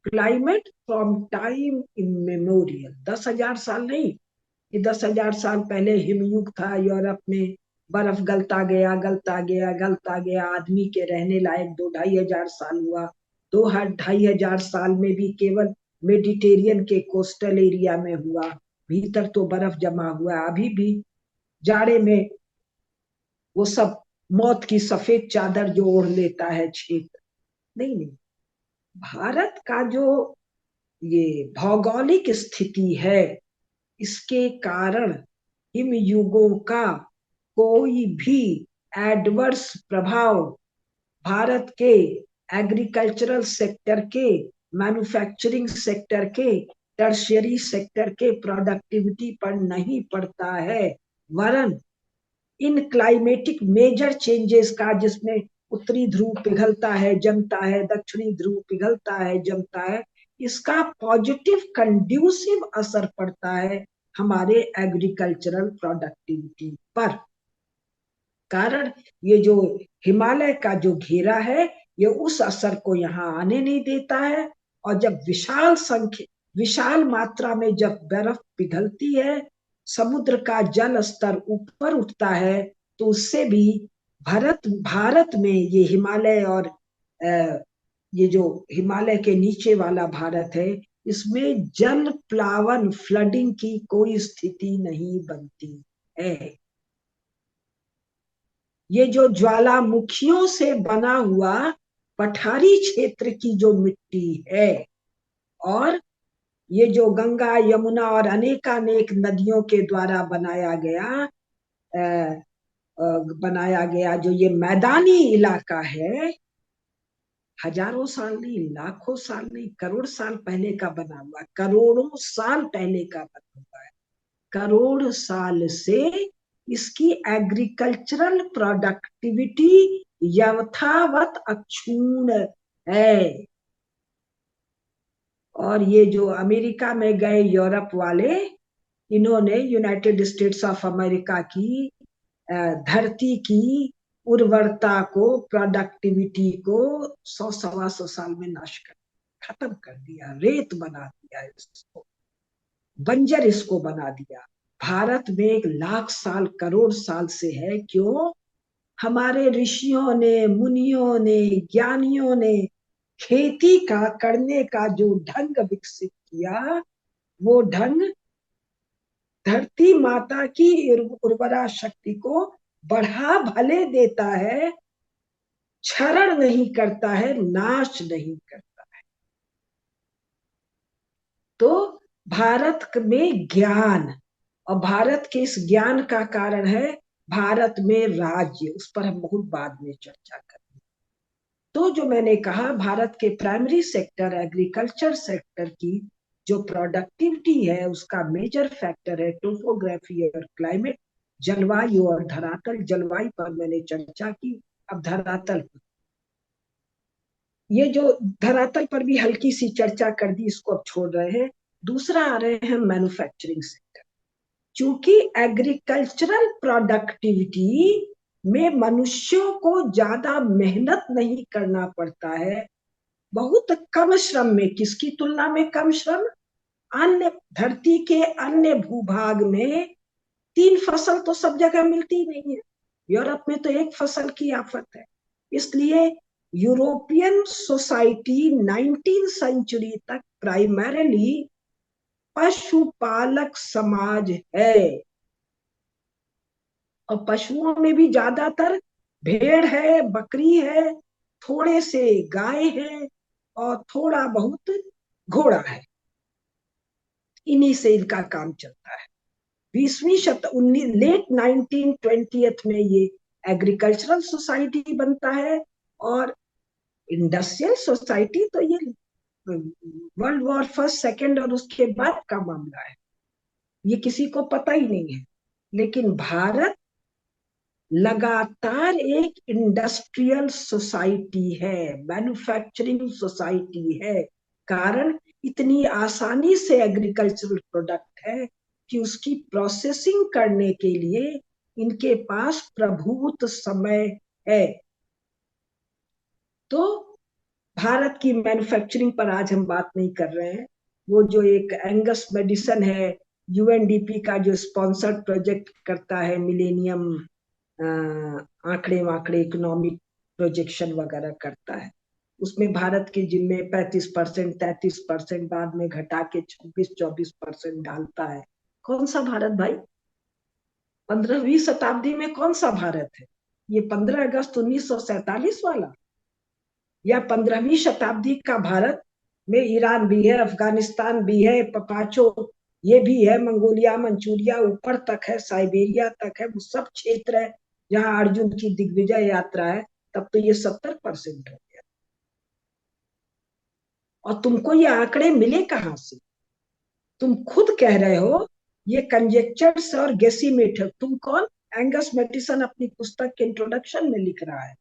S2: Climate from time immemorial, 10,000 साल नहीं, कि 10,000 साल पहले हिमयुग था यूरोप में, बर्फ गलता गया गलता गया गलता गया, आदमी के रहने लायक 2-2,500 साल हुआ। 2-2,500 साल में भी केवल मेडिटेरियन के कोस्टल एरिया में हुआ, भीतर तो बर्फ जमा हुआ। अभी भी जाड़े में वो सब मौत की सफेद चादर जो ओढ़ लेता है क्षेत्र, नहीं नहीं, भारत का जो ये भौगोलिक स्थिति है, इसके कारण हिम युगों का कोई भी एडवर्स प्रभाव भारत के एग्रीकल्चरल सेक्टर के, मैन्युफैक्चरिंग सेक्टर के, टर्शियरी सेक्टर के प्रोडक्टिविटी पर नहीं पड़ता है, वरन इन क्लाइमेटिक मेजर चेंजेस का, जिसमें उत्तरी ध्रुव पिघलता है जमता है, दक्षिणी ध्रुव पिघलता है जमता है, इसका पॉजिटिव कंड्यूसिव असर पड़ता है हमारे एग्रीकल्चरल प्रोडक्टिविटी पर। कारण ये जो हिमालय का जो घेरा है, ये उस असर को यहाँ आने नहीं देता है, और जब विशाल मात्रा में जब बर्फ पिघलती है, समुद्र का जल स्तर ऊपर उठता है, तो उससे भी भारत में ये हिमालय और ये जो हिमालय के नीचे वाला भारत है, इसमें जल प्लावन, फ्लडिंग की कोई स्थिति नहीं बनती है। ये जो ज्वालामुखियों से बना हुआ पठारी क्षेत्र की जो मिट्टी है, और ये जो गंगा यमुना और अनेकानेक नदियों के द्वारा बनाया गया जो ये मैदानी इलाका है, हजारों साल नहीं, लाखों साल नहीं, करोड़ साल पहले का बना हुआ, करोड़ों साल पहले का बना हुआ है। करोड़ साल से इसकी एग्रीकल्चरल प्रोडक्टिविटी यथावत अक्षुण्ण है। और ये जो अमेरिका में गए यूरोप वाले, इन्होंने यूनाइटेड स्टेट्स ऑफ अमेरिका की धरती की उर्वरता को, प्रोडक्टिविटी को 100-125 साल में नाश कर, खत्म कर दिया, रेत बना दिया, इसको बंजर इसको बना दिया। भारत में 1,00,000 साल, करोड़ साल से है। क्यों? हमारे ऋषियों ने, मुनियों ने, ज्ञानियों ने खेती का करने का जो ढंग विकसित किया, वो ढंग धरती माता की उर्वरा शक्ति को बढ़ा भले देता है, क्षरण नहीं करता है, नाश नहीं करता। तो भारत में ज्ञान, और भारत के इस ज्ञान का कारण है भारत में राज्य, उस पर हम बहुत बाद में चर्चा करेंगे। तो जो मैंने कहा, भारत के प्राइमरी सेक्टर एग्रीकल्चर सेक्टर की जो प्रोडक्टिविटी है, उसका मेजर फैक्टर है टोपोग्राफी और क्लाइमेट, जलवायु और धरातल। जलवायु पर मैंने चर्चा की, अब धरातल पर, ये जो धरातल पर भी हल्की सी चर्चा कर दी, इसको अब छोड़ रहे हैं। दूसरा आ रहे हैं मैन्युफैक्चरिंग सेक्टर। चूंकि एग्रीकल्चरल प्रोडक्टिविटी में मनुष्यों को ज्यादा मेहनत नहीं करना पड़ता है, बहुत कम श्रम में, किसकी तुलना में कम श्रम? अन्य धरती के अन्य भूभाग में 3 फसल तो सब जगह मिलती नहीं है, यूरोप में तो एक फसल की आफत है। इसलिए यूरोपियन सोसाइटी 19वीं सेंचुरी तक प्राइमरीली पशुपालक समाज है, और पशुओं में भी ज्यादातर भेड़ है, बकरी है, थोड़े से गाय है, और थोड़ा बहुत घोड़ा है। इन्हीं से इनका काम चलता है। 20वीं लेट 1920th में ये एग्रीकल्चरल सोसाइटी बनता है, और इंडस्ट्रियल सोसाइटी तो ये वर्ल्ड वॉर फर्स्ट सेकंड और उसके बाद का मामला है, ये किसी को पता ही नहीं है। लेकिन भारत लगातार एक इंडस्ट्रियल सोसाइटी है, मैन्युफैक्चरिंग सोसाइटी है। कारण इतनी आसानी से एग्रीकल्चरल प्रोडक्ट है कि उसकी प्रोसेसिंग करने के लिए इनके पास प्रभुत समय है। तो भारत की मैन्युफैक्चरिंग पर आज हम बात नहीं कर रहे हैं। वो जो एक एंगस मेडिसन है, यूएनडीपी का जो स्पॉन्सर्ड प्रोजेक्ट करता है, मिलेनियम आंकड़े वाकड़े इकोनॉमिक प्रोजेक्शन वगैरह करता है, उसमें भारत के जिम्मे 35%, 33% बाद में घटा के 26-24% डालता है। कौन सा भारत भाई? 15वीं शताब्दी में कौन सा भारत है ये? 15 अगस्त 1947 वाला, या 15वीं शताब्दी का भारत में ईरान भी है, अफगानिस्तान भी है, पपाचो ये भी है, मंगोलिया मंचूरिया ऊपर तक है, साइबेरिया तक है, वो सब क्षेत्र है जहां अर्जुन की दिग्विजय यात्रा है। तब तो ये 70% हो गया। और तुमको ये आंकड़े मिले कहां से? तुम खुद कह रहे हो ये कंजेक्चर्स और गेसीमेट है। तुम कौन? एंगस मैटिसन अपनी पुस्तक के इंट्रोडक्शन में लिख रहा है,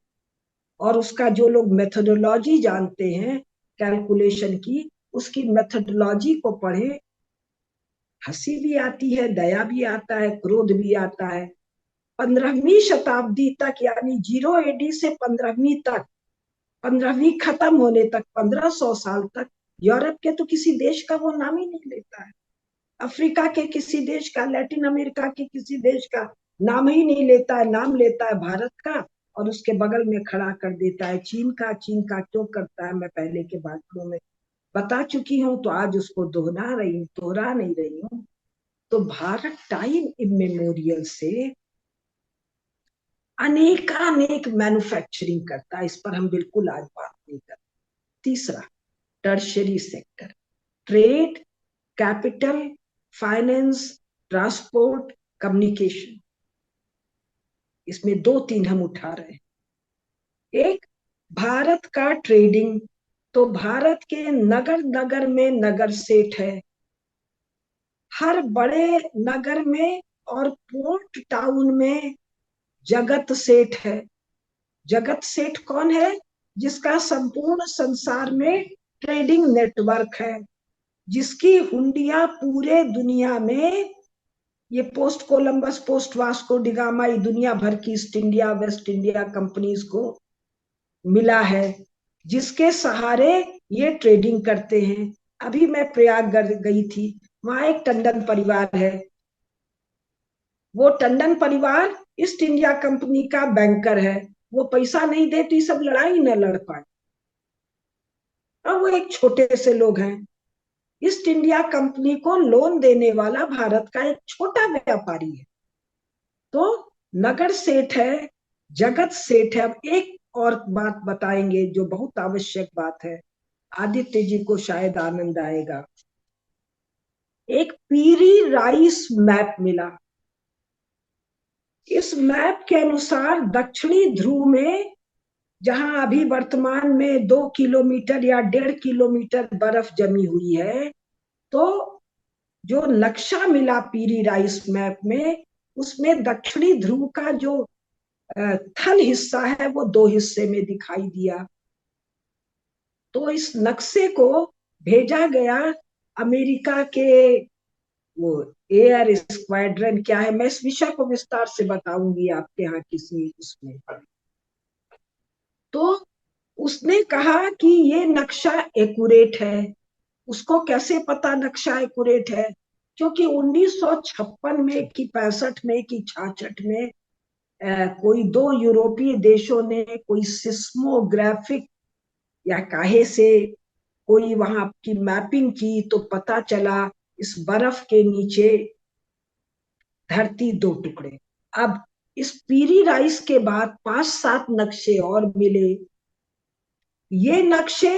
S2: और उसका जो लोग मेथोडोलॉजी जानते हैं कैलकुलेशन की, उसकी मेथोडोलॉजी को पढ़े, हंसी भी आती है, दया भी आता है, क्रोध भी आता है। 15वीं शताब्दी तक, यानी 0 AD से 15वीं तक, 15वीं खत्म होने तक, 1500 साल तक, यूरोप के तो किसी देश का वो नाम ही नहीं लेता है, अफ्रीका के किसी देश का, लैटिन अमेरिका के किसी देश का नाम ही नहीं लेता है। नाम लेता है भारत का, और उसके बगल में खड़ा कर देता है चीन का। चीन का क्यों करता है मैं पहले के बातों में बता चुकी हूँ, तो आज उसको दोहरा नहीं रही हूँ। तो भारत टाइम इमेमोरियल से अनेकानेक मैन्युफैक्चरिंग करता है, इस पर हम बिल्कुल आज बात नहीं करते। तीसरा, tertiary sector, trade, capital, finance, transport, communication. इसमें 2-3 हम उठा रहे हैं। एक, भारत का ट्रेडिंग। तो भारत के नगर नगर में नगर सेठ है, हर बड़े नगर में और पोर्ट टाउन में जगत सेठ है। जगत सेठ कौन है? जिसका संपूर्ण संसार में ट्रेडिंग नेटवर्क है, जिसकी हुंडियां पूरे दुनिया में, ये post Columbus, post Vasco da Gama, दुनिया भर की east India waste India companies को मिला है, जिसके सहारे ये ट्रेडिंग करते हैं। अभी मैं प्रयाग गई थी, वहां एक टंडन परिवार है। वो टंडन परिवार ईस्ट इंडिया कंपनी का बैंकर है। वो पैसा नहीं दे तो ये सब लड़ाई न लड़ पाए, और वो एक छोटे से लोग हैं। ईस्ट इंडिया कंपनी को लोन देने वाला भारत का एक छोटा व्यापारी है। तो नगर सेठ है, जगत सेठ है। अब एक और बात बताएंगे जो बहुत आवश्यक बात है, आदित्य जी को शायद आनंद आएगा। एक पीरी राइस मैप मिला। इस मैप के अनुसार दक्षिणी ध्रुव में, जहां अभी वर्तमान में 2 किलोमीटर या 1.5 किलोमीटर बर्फ जमी हुई है, तो जो नक्शा मिला पीरी राइस मैप में, उसमें दक्षिणी ध्रुव का जो थल हिस्सा है वो 2 हिस्से में दिखाई दिया। तो इस नक्शे को भेजा गया अमेरिका के वो एयर स्क्वाड्रन, क्या है, मैं इस विषय को विस्तार से बताऊंगी आपके यहाँ किसी उसमें। तो उसने कहा कि ये नक्शा एक्यूरेट है। उसको कैसे पता नक्शा एक्यूरेट है? क्योंकि 1956 में कि 65 में कि 66 में कोई 2 यूरोपीय देशों ने कोई सिस्मोग्राफिक या काहे से कोई वहां की मैपिंग की, तो पता चला इस बर्फ के नीचे धरती 2 टुकड़े। अब इस पीरी राइस के बाद 5-7 नक्शे और मिले। ये नक्शे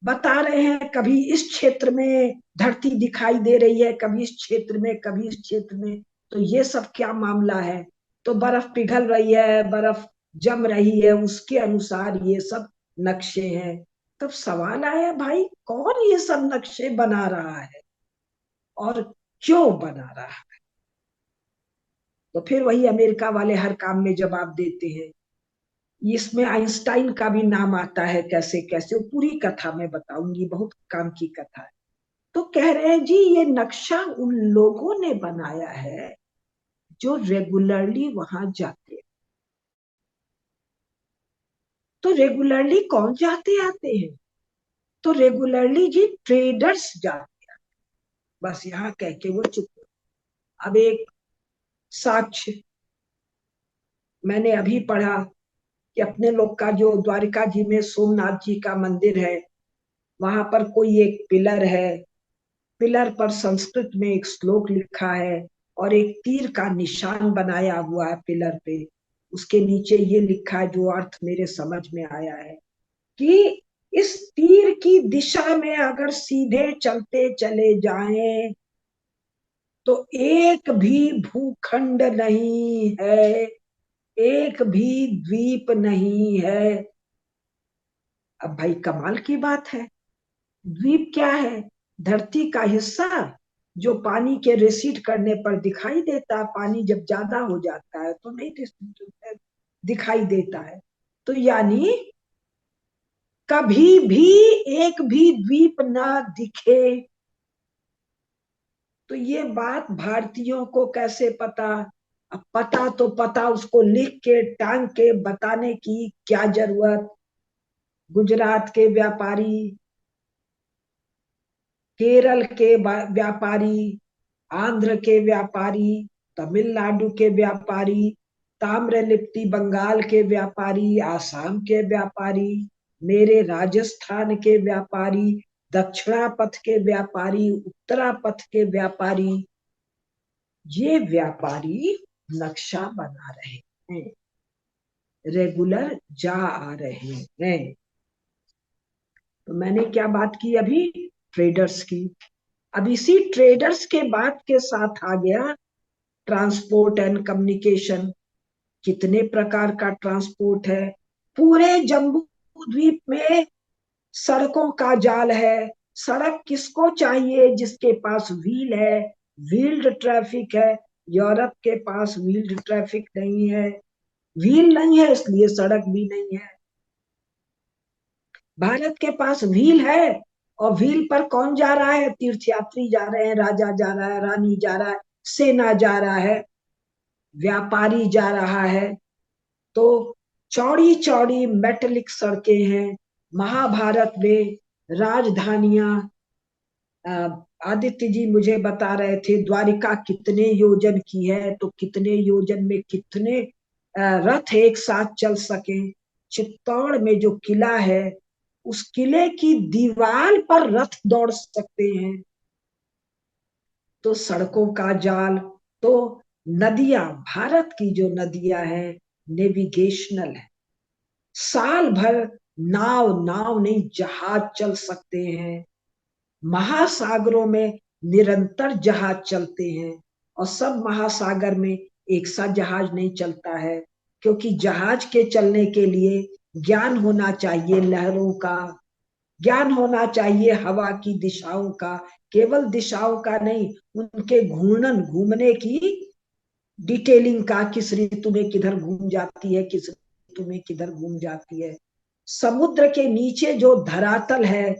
S2: बता रहे हैं कभी इस क्षेत्र में धरती दिखाई दे रही है, कभी इस क्षेत्र में, कभी इस क्षेत्र में। तो ये सब क्या मामला है? तो बर्फ पिघल रही है, बर्फ जम रही है, उसके अनुसार ये सब नक्शे हैं। तब सवाल आया, भाई कौन ये सब नक्शे बना रहा है और क्यों बना रहा है? तो फिर वही अमेरिका वाले हर काम में जवाब देते हैं। इसमें आइंस्टाइन का भी नाम आता है, कैसे कैसे, वो पूरी कथा मैं बताऊंगी, बहुत काम की कथा है। तो कह रहे हैं जी ये नक्शा उन लोगों ने बनाया है जो रेगुलरली वहां जाते हैं। तो रेगुलरली कौन जाते आते हैं? तो रेगुलरली जी ट्रेडर्स जाते हैं। बस यहाँ कह के वो चुप। अब एक साक्ष्य मैंने अभी पढ़ा कि अपने लोग का जो द्वारिका जी में सोमनाथ जी का मंदिर है, वहां पर कोई एक पिलर है। पिलर पर संस्कृत में एक श्लोक लिखा है और एक तीर का निशान बनाया हुआ है पिलर पे। उसके नीचे ये लिखा है, जो अर्थ मेरे समझ में आया है, कि इस तीर की दिशा में अगर सीधे चलते चले जाएं तो एक भी भूखंड नहीं है, एक भी द्वीप नहीं है। अब भाई कमाल की बात है। द्वीप क्या है? धरती का हिस्सा जो पानी के रिसीड करने पर दिखाई देता है। पानी जब ज्यादा हो जाता है तो नहीं दिखाई देता है। तो यानी कभी भी एक भी द्वीप ना दिखे। तो ये बात भारतीयों को कैसे पता? अब पता तो पता, उसको लिख के टांग के बताने की क्या जरूरत? गुजरात के व्यापारी, केरल के व्यापारी, आंध्र के व्यापारी, तमिलनाडु के व्यापारी, ताम्रलिप्ति बंगाल के व्यापारी, आसाम के व्यापारी, मेरे राजस्थान के व्यापारी, दक्षिणापथ के व्यापारी, उत्तरापथ के व्यापारी, ये व्यापारी नक्शा बना रहे हैं, रेगुलर जा आ रहे हैं। तो मैंने क्या बात की अभी? ट्रेडर्स की। अब इसी ट्रेडर्स के बात के साथ आ गया ट्रांसपोर्ट एंड कम्युनिकेशन। कितने प्रकार का ट्रांसपोर्ट है? पूरे जम्बू द्वीप में सड़कों का जाल है। सड़क किसको चाहिए? जिसके पास व्हील है, व्हील्ड ट्रैफिक है। यूरोप के पास व्हील्ड ट्रैफिक नहीं है, व्हील नहीं है, इसलिए सड़क भी नहीं है। भारत के पास व्हील है, और व्हील पर कौन जा रहा है? तीर्थयात्री जा रहे हैं, राजा जा रहा है, रानी जा रहा है, सेना जा रहा है, व्यापारी जा रहा है। तो चौड़ी चौड़ी मेटलिक सड़कें हैं। महाभारत में राजधानियां, आदित्य जी मुझे बता रहे थे द्वारिका कितने योजन की है, तो कितने योजन में कितने रथ एक साथ चल सके। चित्तौड़ में जो किला है, उस किले की दीवार पर रथ दौड़ सकते हैं। तो सड़कों का जाल, तो नदियां, भारत की जो नदियां है नेविगेशनल है। साल भर नाव नाव नहीं जहाज चल सकते हैं। महासागरों में निरंतर जहाज चलते हैं, और सब महासागर में एक सा जहाज नहीं चलता है, क्योंकि जहाज के चलने के लिए ज्ञान होना चाहिए लहरों का, ज्ञान होना चाहिए हवा की दिशाओं का, केवल दिशाओं का नहीं, उनके घूर्णन, घूमने की डिटेलिंग का, किस ऋतु में किधर घूम जाती है, किस ऋतु में किधर घूम जाती है। समुद्र के नीचे जो धरातल है,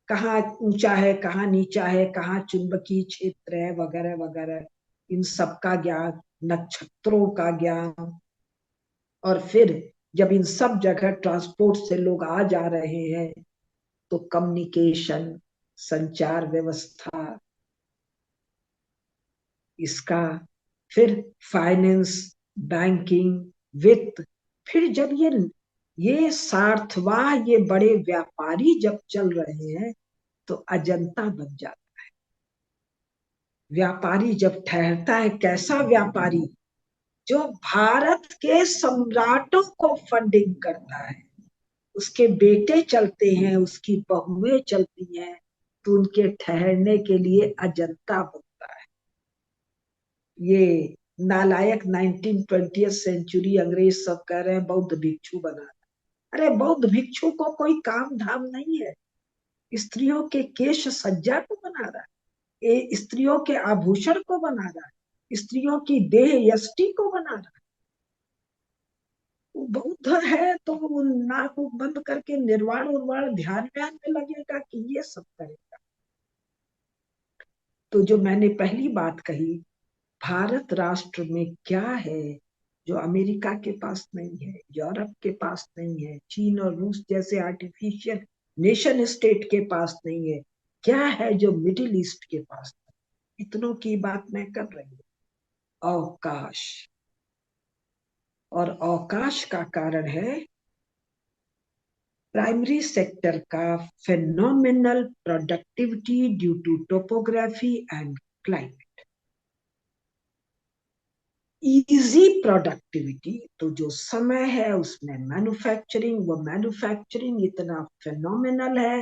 S2: कहाँ ऊंचा है, कहाँ नीचा है, कहाँ चुंबकीय क्षेत्र है, वगैरह वगैरह, इन सब का ज्ञान, नक्षत्रों का ज्ञान। और फिर जब इन सब जगह ट्रांसपोर्ट से लोग आ जा रहे हैं, तो कम्युनिकेशन, संचार व्यवस्था इसका, फिर फाइनेंस, बैंकिंग, वित्त, फिर जब ये सार्थवाह, ये बड़े व्यापारी जब चल रहे हैं, तो अजंता बन जाता। व्यापारी जब ठहरता है, कैसा व्यापारी, जो भारत के सम्राटों को फंडिंग करता है, उसके बेटे चलते हैं, उसकी बहुएं चलती हैं, तो उनके ठहरने के लिए अजंता बनता है। ये नालायक 1920th सेंचुरी अंग्रेज सब कह रहे हैं बौद्ध भिक्षु बना। अरे बौद्ध भिक्षु को कोई काम धाम नहीं है, स्त्रियों के केश सज्जा को बना रहा है, स्त्रियों के आभूषण को बना रहा है, स्त्रियों की देह यष्टि को बना रहा है। वो बौद्ध है तो वो नाक बंद करके निर्वाण उर्वाण ध्यान व्यान में लगेगा कि ये सब करेगा। तो जो मैंने पहली बात कही, भारत राष्ट्र में क्या है जो अमेरिका के पास नहीं है, यूरोप के पास नहीं है, चीन और रूस जैसे आर्टिफिशियल नेशन स्टेट के पास नहीं है, क्या है जो मिडिल ईस्ट के पास नहीं? इतनों की बात मैं कर रही हूँ, अवकाश। और अवकाश का कारण है प्राइमरी सेक्टर का phenomenal productivity due to topography and climate. Easy productivity, तो जो समय है उसमें मैन्युफैक्चरिंग, वो मैन्युफैक्चरिंग इतना फेनोमिनल है,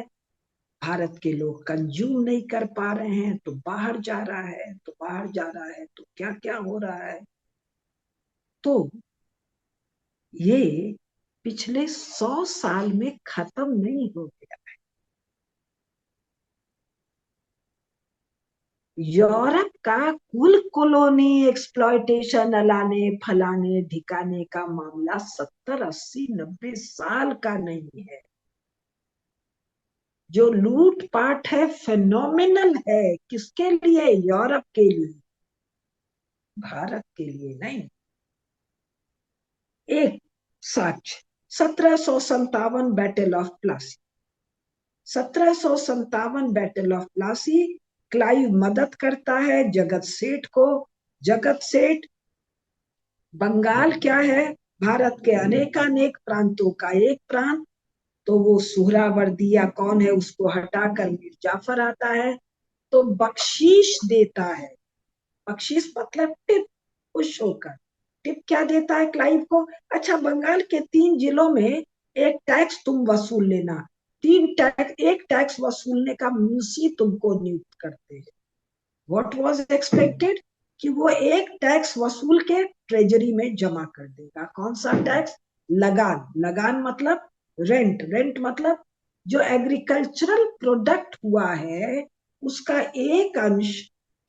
S2: भारत के लोग कंज्यूम नहीं कर पा रहे हैं, तो बाहर जा रहा है, तो बाहर जा रहा है, तो क्या क्या हो रहा है। तो ये पिछले 100 साल में खत्म नहीं हो गया। यूरोप का कुल कॉलोनी एक्सप्लॉयटेशन, अलाने फलाने ढिकाने का मामला 70 80 90 साल का नहीं है। जो लूटपाट है फेनोमिनल है, किसके लिए? यूरोप के लिए, भारत के लिए नहीं। एक साक्ष्य, 1757 battle of Plassey. 1757 battle of Plassey, Clive मदद करता है जगत सेठ को। जगत सेठ, बंगाल क्या है, भारत के अनेकानेक प्रांतों का एक प्रांत, तो वो सुहरावर्दी या कौन है उसको हटाकर मीर जाफर आता है, तो बख्शीश देता है। बख्शीश मतलब टिप, खुश होकर। टिप क्या देता है क्लाइव को? अच्छा, बंगाल के 3 जिलों में एक टैक्स तुम वसूल लेना, एक टैक्स वसूलने का मुंशी तुमको नियुक्त करते हैं। व्हाट वाज एक्सपेक्टेड कि वो एक टैक्स वसूल के ट्रेजरी में जमा कर देगा। कौन सा टैक्स? लगान। लगान मतलब रेंट। रेंट मतलब जो एग्रीकल्चरल प्रोडक्ट हुआ है उसका एक अंश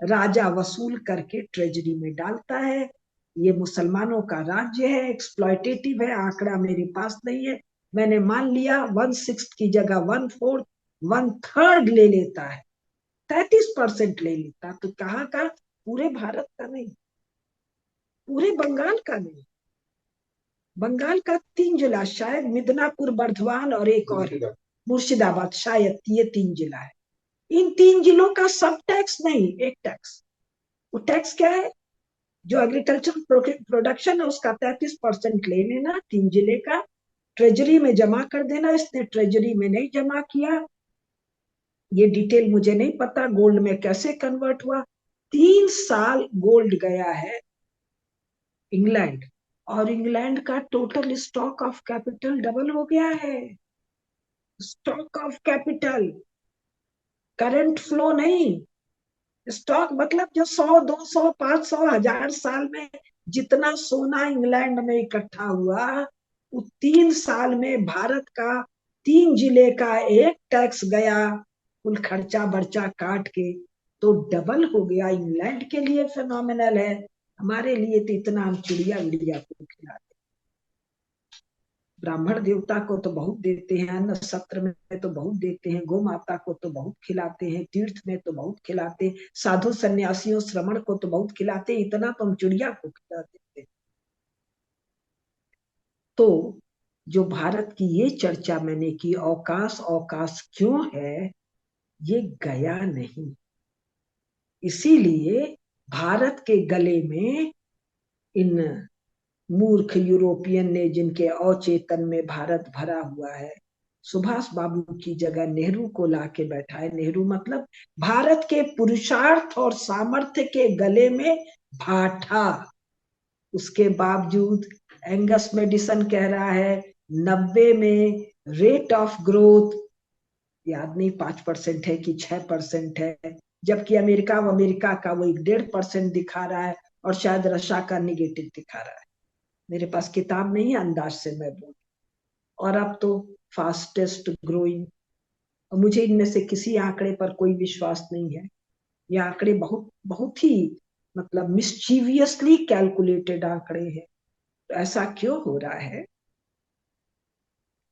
S2: राजा वसूल करके ट्रेजरी में डालता है। ये मुसलमानों का राज्य है, एक्सप्लॉयटेटिव है, आंकड़ा मेरे पास नहीं है, मैंने मान लिया 1/6 की जगह 1/4, 1/3 ले लेता है, 33% ले लेता। तो कहाँ का? पूरे भारत का नहीं, पूरे बंगाल का नहीं। बंगाल का 3 जिला, शायद मिदनापुर, बर्धवान और एक और मुर्शिदाबाद, शायद ये 3 जिला है। इन 3 जिलों का सब टैक्स नहीं, एक टैक्स। वो टैक्स क्या है? जो एग्रीकल्चर प्रोडक्शन है उसका 33% ले लेना, 3 जिले का, ट्रेजरी में जमा कर देना। इसने ट्रेजरी में नहीं जमा किया, ये डिटेल मुझे नहीं पता, गोल्ड में कैसे कन्वर्ट हुआ, 3 साल गोल्ड गया है इंग्लैंड, और इंग्लैंड का total stock of capital double हो गया है। Stock of capital, current flow नहीं। स्टॉक मतलब जो 100, 200, 500, 1000 साल में जितना सोना इंग्लैंड में इकट्ठा हुआ, वो 3 साल में भारत का 3 जिले का एक टैक्स गया, कुल खर्चा बर्चा काट के, तो डबल हो गया। इंग्लैंड के लिए फिनोमिनल है, हमारे लिए तो इतना हम चिड़िया विड़िया को खिलाते। ब्राह्मण देवता को तो बहुत देते हैं, अन्न सत्र में तो बहुत देते हैं, गौ माता को तो बहुत खिलाते हैं, तीर्थ में तो बहुत खिलाते हैं, साधु सन्यासियों श्रमण को तो बहुत खिलाते, इतना तो हम चिड़िया को खिला देते हैं। तो जो भारत की ये चर्चा मैंने की, अवकाश अवकाश क्यों है, ये गया नहीं। इसीलिए भारत के गले में इन मूर्ख यूरोपियन ने, जिनके अवचेतन में भारत भरा हुआ है, सुभाष बाबू की जगह नेहरू को लाके बैठा है। नेहरू मतलब भारत के पुरुषार्थ और सामर्थ्य के गले में भाठा। उसके बावजूद एंगस मेडिसन कह रहा है 90 में रेट ऑफ ग्रोथ, याद नहीं 5% है कि 6% है, जबकि अमेरिका का वो 1.5% दिखा रहा है, और शायद रशिया का निगेटिव दिखा रहा है। मेरे पास किताब नहीं है, अंदाज से मैं बोल। और अब तो फास्टेस्ट ग्रोइंग, मुझे इनमें से किसी आंकड़े पर कोई विश्वास नहीं है। ये आंकड़े बहुत बहुत ही मतलब मिस्चीवियसली कैलकुलेटेड आंकड़े हैं। तो ऐसा क्यों हो रहा है?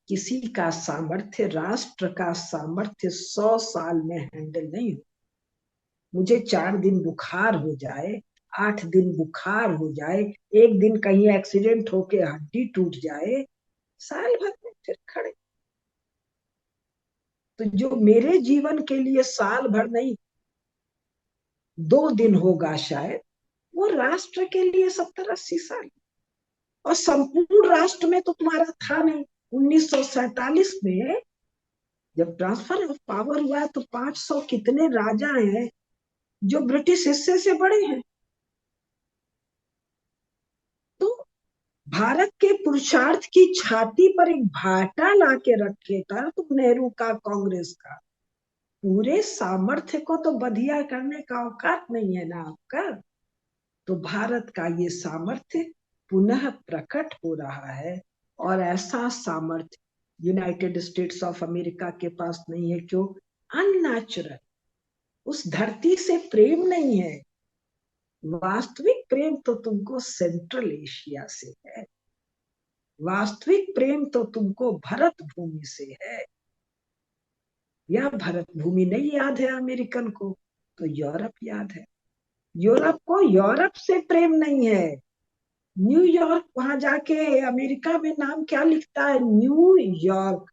S2: किसी का सामर्थ्य, राष्ट्र का सामर्थ्य 100 साल में हैंडल नहीं हो। मुझे 4 दिन बुखार हो जाए, 8 दिन बुखार हो जाए, एक दिन कहीं एक्सीडेंट होके हड्डी टूट जाए, साल भर में फिर खड़े। तो जो मेरे जीवन के लिए साल भर नहीं 2 दिन होगा शायद, वो राष्ट्र के लिए 70-80 साल। और संपूर्ण राष्ट्र में तो तुम्हारा था नहीं। 1947 में जब ट्रांसफर ऑफ पावर हुआ तो 500 कितने राजा हैं जो ब्रिटिश हिस्से से बड़े हैं। तो भारत के पुरुषार्थ की छाती पर एक भाटा लाके रखे था तुम, नेहरू का, कांग्रेस का। पूरे सामर्थ्य को तो बधिया करने का औकात नहीं है ना आपका। तो भारत का ये सामर्थ्य पुनः प्रकट हो रहा है, और ऐसा सामर्थ्य यूनाइटेड स्टेट्स ऑफ अमेरिका के पास नहीं है। क्यों? अननेचुरल। उस धरती से प्रेम नहीं है। वास्तविक प्रेम तो तुमको सेंट्रल एशिया से है, वास्तविक प्रेम तो तुमको भरत भूमि से है। यह भरत भूमि नहीं याद है अमेरिकन को, तो यूरोप याद है। यूरोप को यूरोप से प्रेम नहीं है। न्यूयॉर्क, वहां जाके अमेरिका में नाम क्या लिखता है? न्यूयॉर्क।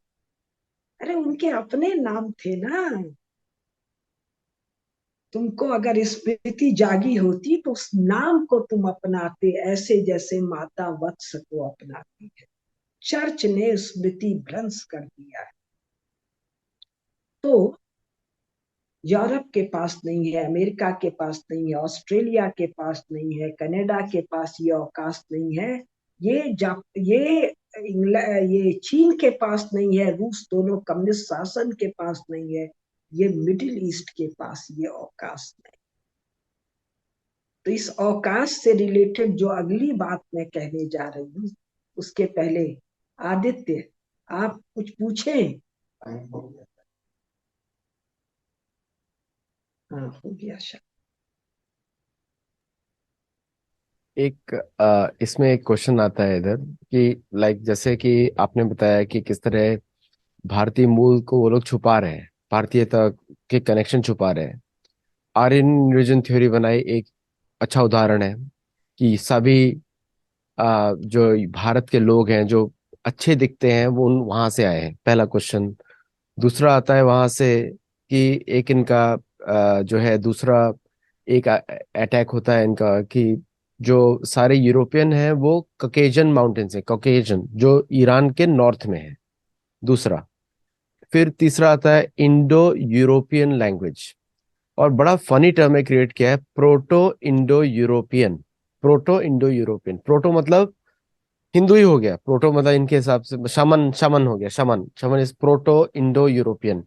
S2: अरे उनके अपने नाम थे ना। तुमको अगर स्मृति जागी होती तो उस नाम को तुम अपनाते, ऐसे जैसे माता वत्स को अपनाती है। चर्च ने स्मृति भ्रंश कर दिया है। तो यूरोप के पास नहीं है, अमेरिका के पास नहीं है, ऑस्ट्रेलिया के पास नहीं है, कनाडा के पास ये अवकाश नहीं है, ये चीन के पास नहीं है, रूस दोनों कम्युनिस्ट शासन के पास नहीं है, ये मिडिल ईस्ट के पास ये अवकाश नहीं। तो इस अवकाश से रिलेटेड जो अगली बात मैं कहने जा रही हूँ, उसके पहले आदित्य आप कुछ पूछें। हाँ, हो गया शायद।
S1: एक इसमें एक क्वेश्चन आता है इधर कि लाइक जैसे कि आपने बताया कि किस तरह भारतीय मूल को वो लोग छुपा रहे हैं, भारतीयता के कनेक्शन छुपा रहे हैं। आर्यन रिलीजन थ्योरी बनाई एक अच्छा उदाहरण है कि सभी जो भारत के लोग हैं जो अच्छे दिखते हैं वो वहां से आए हैं, पहला क्वेश्चन। दूसरा आता है वहां से कि एक इनका जो है दूसरा एक अटैक होता है इनका कि जो सारे यूरोपियन हैं वो कॉकेजन माउंटेन से, कॉकेजन जो ईरान के नॉर्थ में है, दूसरा। फिर तीसरा आता है इंडो यूरोपियन लैंग्वेज। और बड़ा फनी टर्म है क्रिएट किया है, proto Indo European. Proto Indo European, proto मतलब हिंदू ही हो गया, प्रोटो मतलब इनके हिसाब से शमन, शमन हो गया, शमन, शमन इज प्रोटो इंडो यूरोपियन।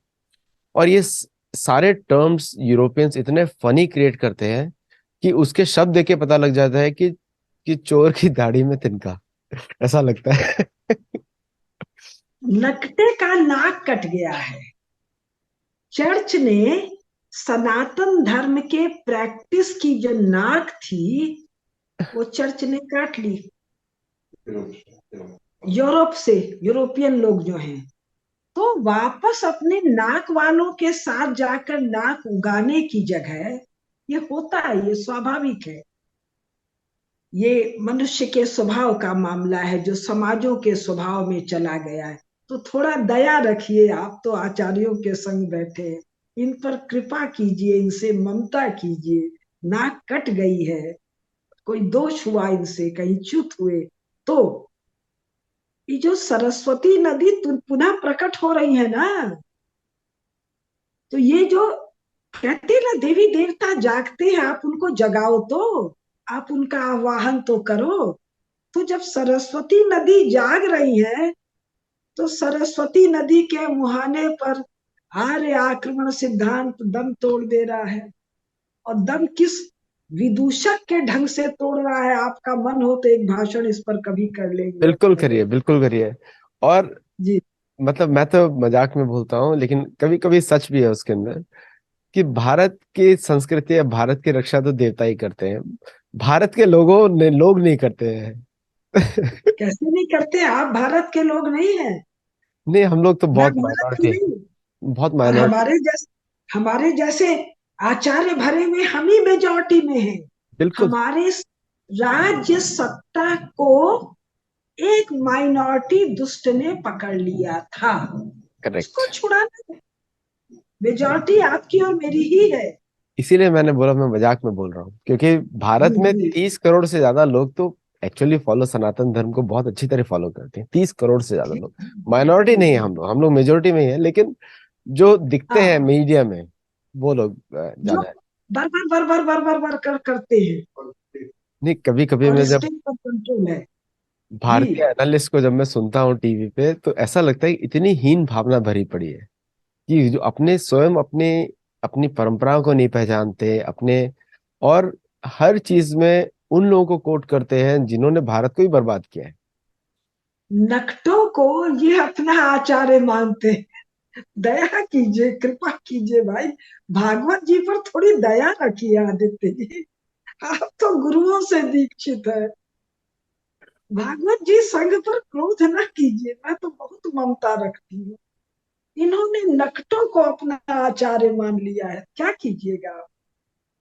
S1: और ये सारे टर्म्स यूरोपियंस इतने फनी क्रिएट करते हैं कि उसके शब्द देख के पता लग जाता है कि चोर की दाढ़ी में तिनका, ऐसा लगता है।
S2: नकटे का नाक कट गया है। चर्च ने सनातन धर्म के प्रैक्टिस की जो नाक थी वो चर्च ने काट ली। यूरोप से, यूरोपियन लोग जो हैं, तो वापस अपने नाक वालों के साथ जाकर नाक उगाने की जगह, ये होता है, ये स्वाभाविक है, ये मनुष्य के स्वभाव का मामला है जो समाजों के स्वभाव में चला गया है। तो थोड़ा दया रखिए, आप तो आचार्यों के संग बैठे हैं, इन पर कृपा कीजिए, इनसे ममता कीजिए। नाक कट गई है, कोई दोष हुआ इनसे, कहीं च्युत हुए तो। ये जो सरस्वती नदी पुनः प्रकट हो रही है ना, तो ये जो कहते हैं ना देवी देवता जागते हैं, आप उनको जगाओ, तो आप उनका आह्वान तो करो। तो जब सरस्वती नदी जाग रही है, तो सरस्वती नदी के मुहाने पर आर्य आक्रमण सिद्धांत दम तोड़ दे रहा है। और दम किस विदूषक के ढंग से तोड़ रहा है, आपका मन हो तो एक भाषण इस पर कभी कर लेंगे
S1: बिल्कुल
S2: अपने।
S1: करिए, बिल्कुल करिए। और
S2: जी।
S1: मतलब मैं तो मजाक में बोलता हूँ, लेकिन कभी कभी सच भी है उसके अंदर, कि भारत की संस्कृति या भारत की रक्षा तो देवता ही करते हैं, भारत के लोगों ने लोग नहीं करते हैं।
S2: कैसे नहीं करते, आप भारत के लोग नहीं हैं?
S1: नहीं, हम लोग तो
S2: मैं
S1: बहुत
S2: भारत की
S1: माइनॉरिटी,
S2: नहीं।
S1: बहुत
S2: और
S1: माइनॉरिटी।
S2: हमारे जैसे आचार्य भरे हुए हम ही मेजॉरिटी में हैं।
S1: बिल्कुल
S2: हमारे राज्य सत्ता को एक माइनॉरिटी दुष्ट ने पकड़ लिया था,
S1: करेक्ट।
S2: उसको छुड़ाना। मेजॉरिटी आपकी और मेरी ही है।
S1: इसीलिए मैंने बोला मैं मजाक में बोल रहा हूँ, क्योंकि भारत
S2: जी
S1: में
S2: जी।
S1: 30 करोड़ से ज्यादा लोग तो एक्चुअली फॉलो सनातन धर्म को बहुत अच्छी तरह फॉलो करते हैं, 30 करोड़ से ज्यादा लोग। माइनॉरिटी नहीं है हम लोग मेजोरिटी में ही है, लेकिन जो दिखते हैं
S2: हाँ,
S1: मीडिया में वो लोग
S2: जो
S1: ज्यादा है।
S2: बार बार बार बार बार बार बार करते हैं,
S1: नहीं, कभी कभी
S2: और
S1: मैं जब
S2: स्टेट पर कंट्रोल है। जी।
S1: भारतीय एनालिस्ट को जब मैं सुनता हूँ टीवी पे, तो ऐसा लगता है कि इतनी हीन भावना भरी पड़ी है कि जो अपने स्वयं अपने अपनी परंपराओं को नहीं पहचानते अपने, और हर चीज में उन लोगों को कोट करते हैं जिन्होंने भारत को ही बर्बाद किया है।
S2: नकटों को ये अपना आचार्य मानते हैं। दया कीजिए, कृपा कीजिए भाई, भागवत जी पर थोड़ी दया रखिए आदित्य जी। आप तो गुरुओं से दीक्षित है। भागवत जी संघ पर क्रोध न कीजिए, मैं तो बहुत ममता रखती हूँ। इन्होंने नकटों को अपना आचार्य मान लिया है, क्या कीजिएगा आप?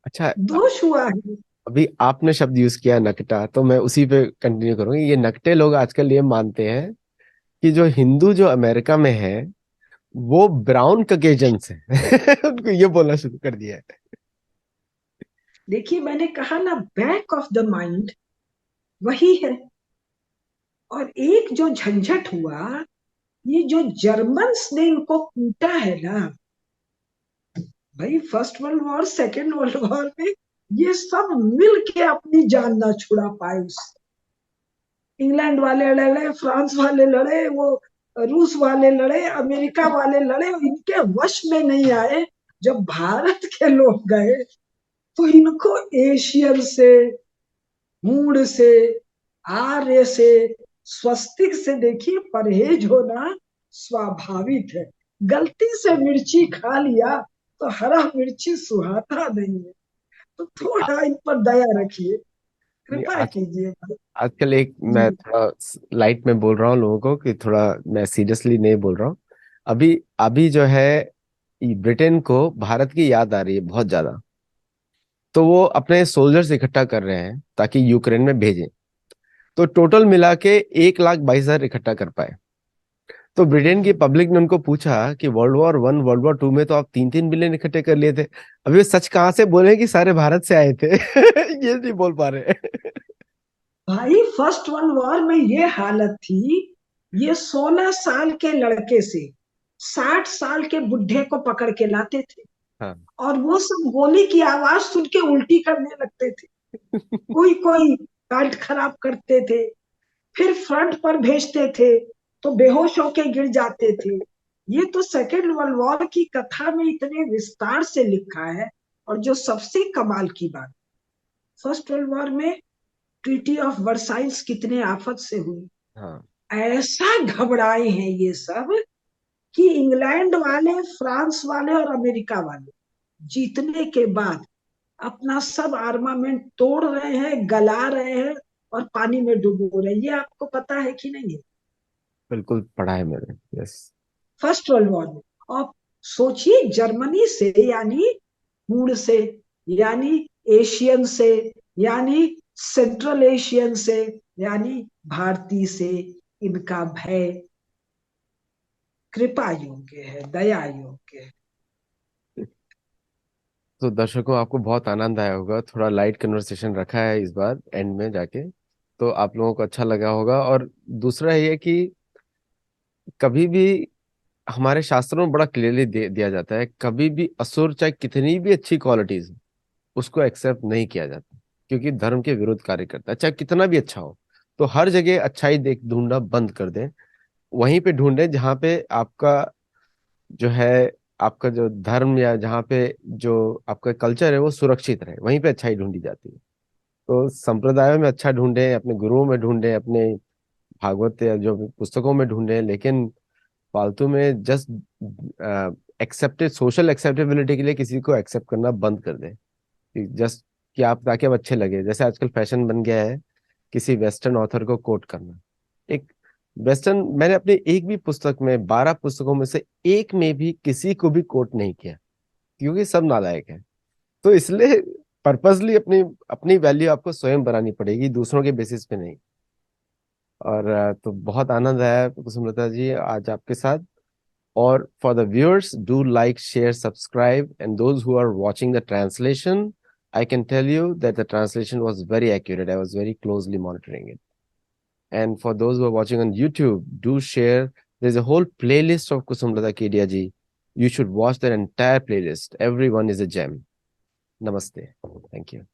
S1: अच्छा,
S2: दोष हुआ है।
S1: अभी आपने शब्द यूज किया नकटा, तो मैं उसी पे कंटिन्यू करूंगा। ये नकटे लोग आजकल ये मानते हैं कि जो हिंदू जो अमेरिका में है वो ब्राउन ककेजन्स है। उनको ये बोलना शुरू कर दिया है।
S2: देखिए, मैंने कहा ना, बैक ऑफ द माइंड वही है। और एक जो झंझट हुआ, ये जो जर्मन्स ने इनको कूटा है ना भाई, first world war, second world war में ये सब मिल के अपनी जान ना छुड़ा पाए उससे। इंग्लैंड वाले लड़े, फ्रांस वाले लड़े, वो रूस वाले लड़े, अमेरिका वाले लड़े, इनके वश में नहीं आए। जब भारत के लोग गए, तो इनको एशियन से, मूड से, आर्य से, स्वस्तिक से देखिए परहेज होना स्वाभाविक है। गलती से मिर्ची खा लिया तो हरा मिर्ची सुहाता नहीं है। तो
S1: नहीं,
S2: थोड़ा इन पर दया रखिए,
S1: नहीं,
S2: कृपा कीजिए भाई।
S1: आजकल एक मैं
S2: जी।
S1: थोड़ा लाइट में बोल रहा हूँ लोगों को, कि थोड़ा मैं सीरियसली नहीं बोल रहा हूँ। अभी अभी जो है ब्रिटेन को भारत की याद आ रही है बहुत ज्यादा, तो वो अपने सोल्जर्स इकट्ठा कर रहे हैं ताकि यूक्रेन में भेजें। तो टोटल मिला के 1,22,000 इकट्ठा कर पाए। तो ब्रिटेन की पब्लिक ने उनको पूछा कि वर्ल्ड वॉर 1 वर्ल्ड वॉर 2 में तो आप 3-3 बिलियन इकट्ठे कर लिए थे, अभी वो सच कहाँ से बोले कि सारे भारत से आए थे। ये नहीं बोल पा रहे।
S2: भाई, फर्स्ट वर्ल्ड वॉर में ये हालत थी, ये 16 साल के लड़के से 60 साल के बुढ़े को पकड़ के लाते थे।
S1: हाँ।
S2: और वो सब गोली की आवाज सुन के उल्टी करने लगते थे, कोई कोई पेट खराब करते थे, फिर फ्रंट पर भेजते थे तो बेहोश होके गिर जाते थे। ये तो सेकेंड वर्ल्ड वॉर की कथा में इतने विस्तार से लिखा है। और जो सबसे कमाल की बात, फर्स्ट वर्ल्ड वॉर में ट्रीटी ऑफ वर्साइल्स कितने आफत से हुई,
S1: हाँ।
S2: ऐसा घबराए हैं ये सब कि इंग्लैंड वाले, फ्रांस वाले और अमेरिका वाले जीतने के बाद अपना सब आर्मामेंट तोड़ रहे हैं, गला रहे हैं और पानी में डुबो रहे हैं। ये आपको पता है कि नहीं है?
S1: बिल्कुल पढ़ा है मैंने। यस।
S2: फर्स्ट वर्ल्ड वॉर में। और सोचिए, जर्मनी से यानी मूड से, यानी एशियन से, यानी सेंट्रल एशियन से, यानी भारतीय से इनका भय कृपा योग्य है, दया योग्य है।
S1: तो दर्शकों, आपको बहुत आनंद आया होगा, थोड़ा लाइट कन्वर्सेशन रखा है इस बार एंड में जाके, तो आप लोगों को अच्छा लगा होगा। और दूसरा ये कि कभी भी हमारे शास्त्रों में बड़ा क्लियरली दिया जाता है, कभी भी असुर चाहे कितनी भी अच्छी क्वालिटीज उसको एक्सेप्ट नहीं किया जाता, क्योंकि धर्म के विरुद्ध कार्य करता है, चाहे कितना भी अच्छा हो। तो हर जगह अच्छाई देख ढूंढना बंद कर दें, वहीं पे ढूंढें जहाँ पे आपका जो है, आपका जो धर्म या जहाँ पे जो आपका कल्चर है वो सुरक्षित रहे, वहीं पे अच्छाई ढूंढी जाती है। तो संप्रदायों में अच्छा ढूंढें, अपने गुरुओं में ढूंढें, अपने भागवत या जो भी पुस्तकों में ढूंढें, लेकिन फालतू में जस्ट एक्सेप्टेड सोशल एक्सेप्टेबिलिटी के लिए किसी को एक्सेप्ट करना बंद कर दें, जस्ट कि आप ताकि अब अच्छे लगे। जैसे आजकल फैशन बन गया है किसी वेस्टर्न ऑथर को कोट करना। एक वेस्टर्न, मैंने अपनी एक भी पुस्तक में, 12 पुस्तकों में से एक में भी किसी को भी कोट नहीं किया, क्योंकि सब नालायक है। तो इसलिए पर्पसली अपनी अपनी वैल्यू आपको स्वयं बनानी पड़ेगी, दूसरों के बेसिस पे नहीं। और तो बहुत आनंद आया कुसुमलता जी आज आपके साथ। और for the viewers, do like, share, subscribe, and those who are watching the translation, I can tell you that the translation was very accurate. I was very closely monitoring it. And for those who are watching on YouTube, do share. There's a whole playlist of Kusumlata Kedia ji. You should watch that entire playlist. Everyone is a gem. Namaste. Thank you.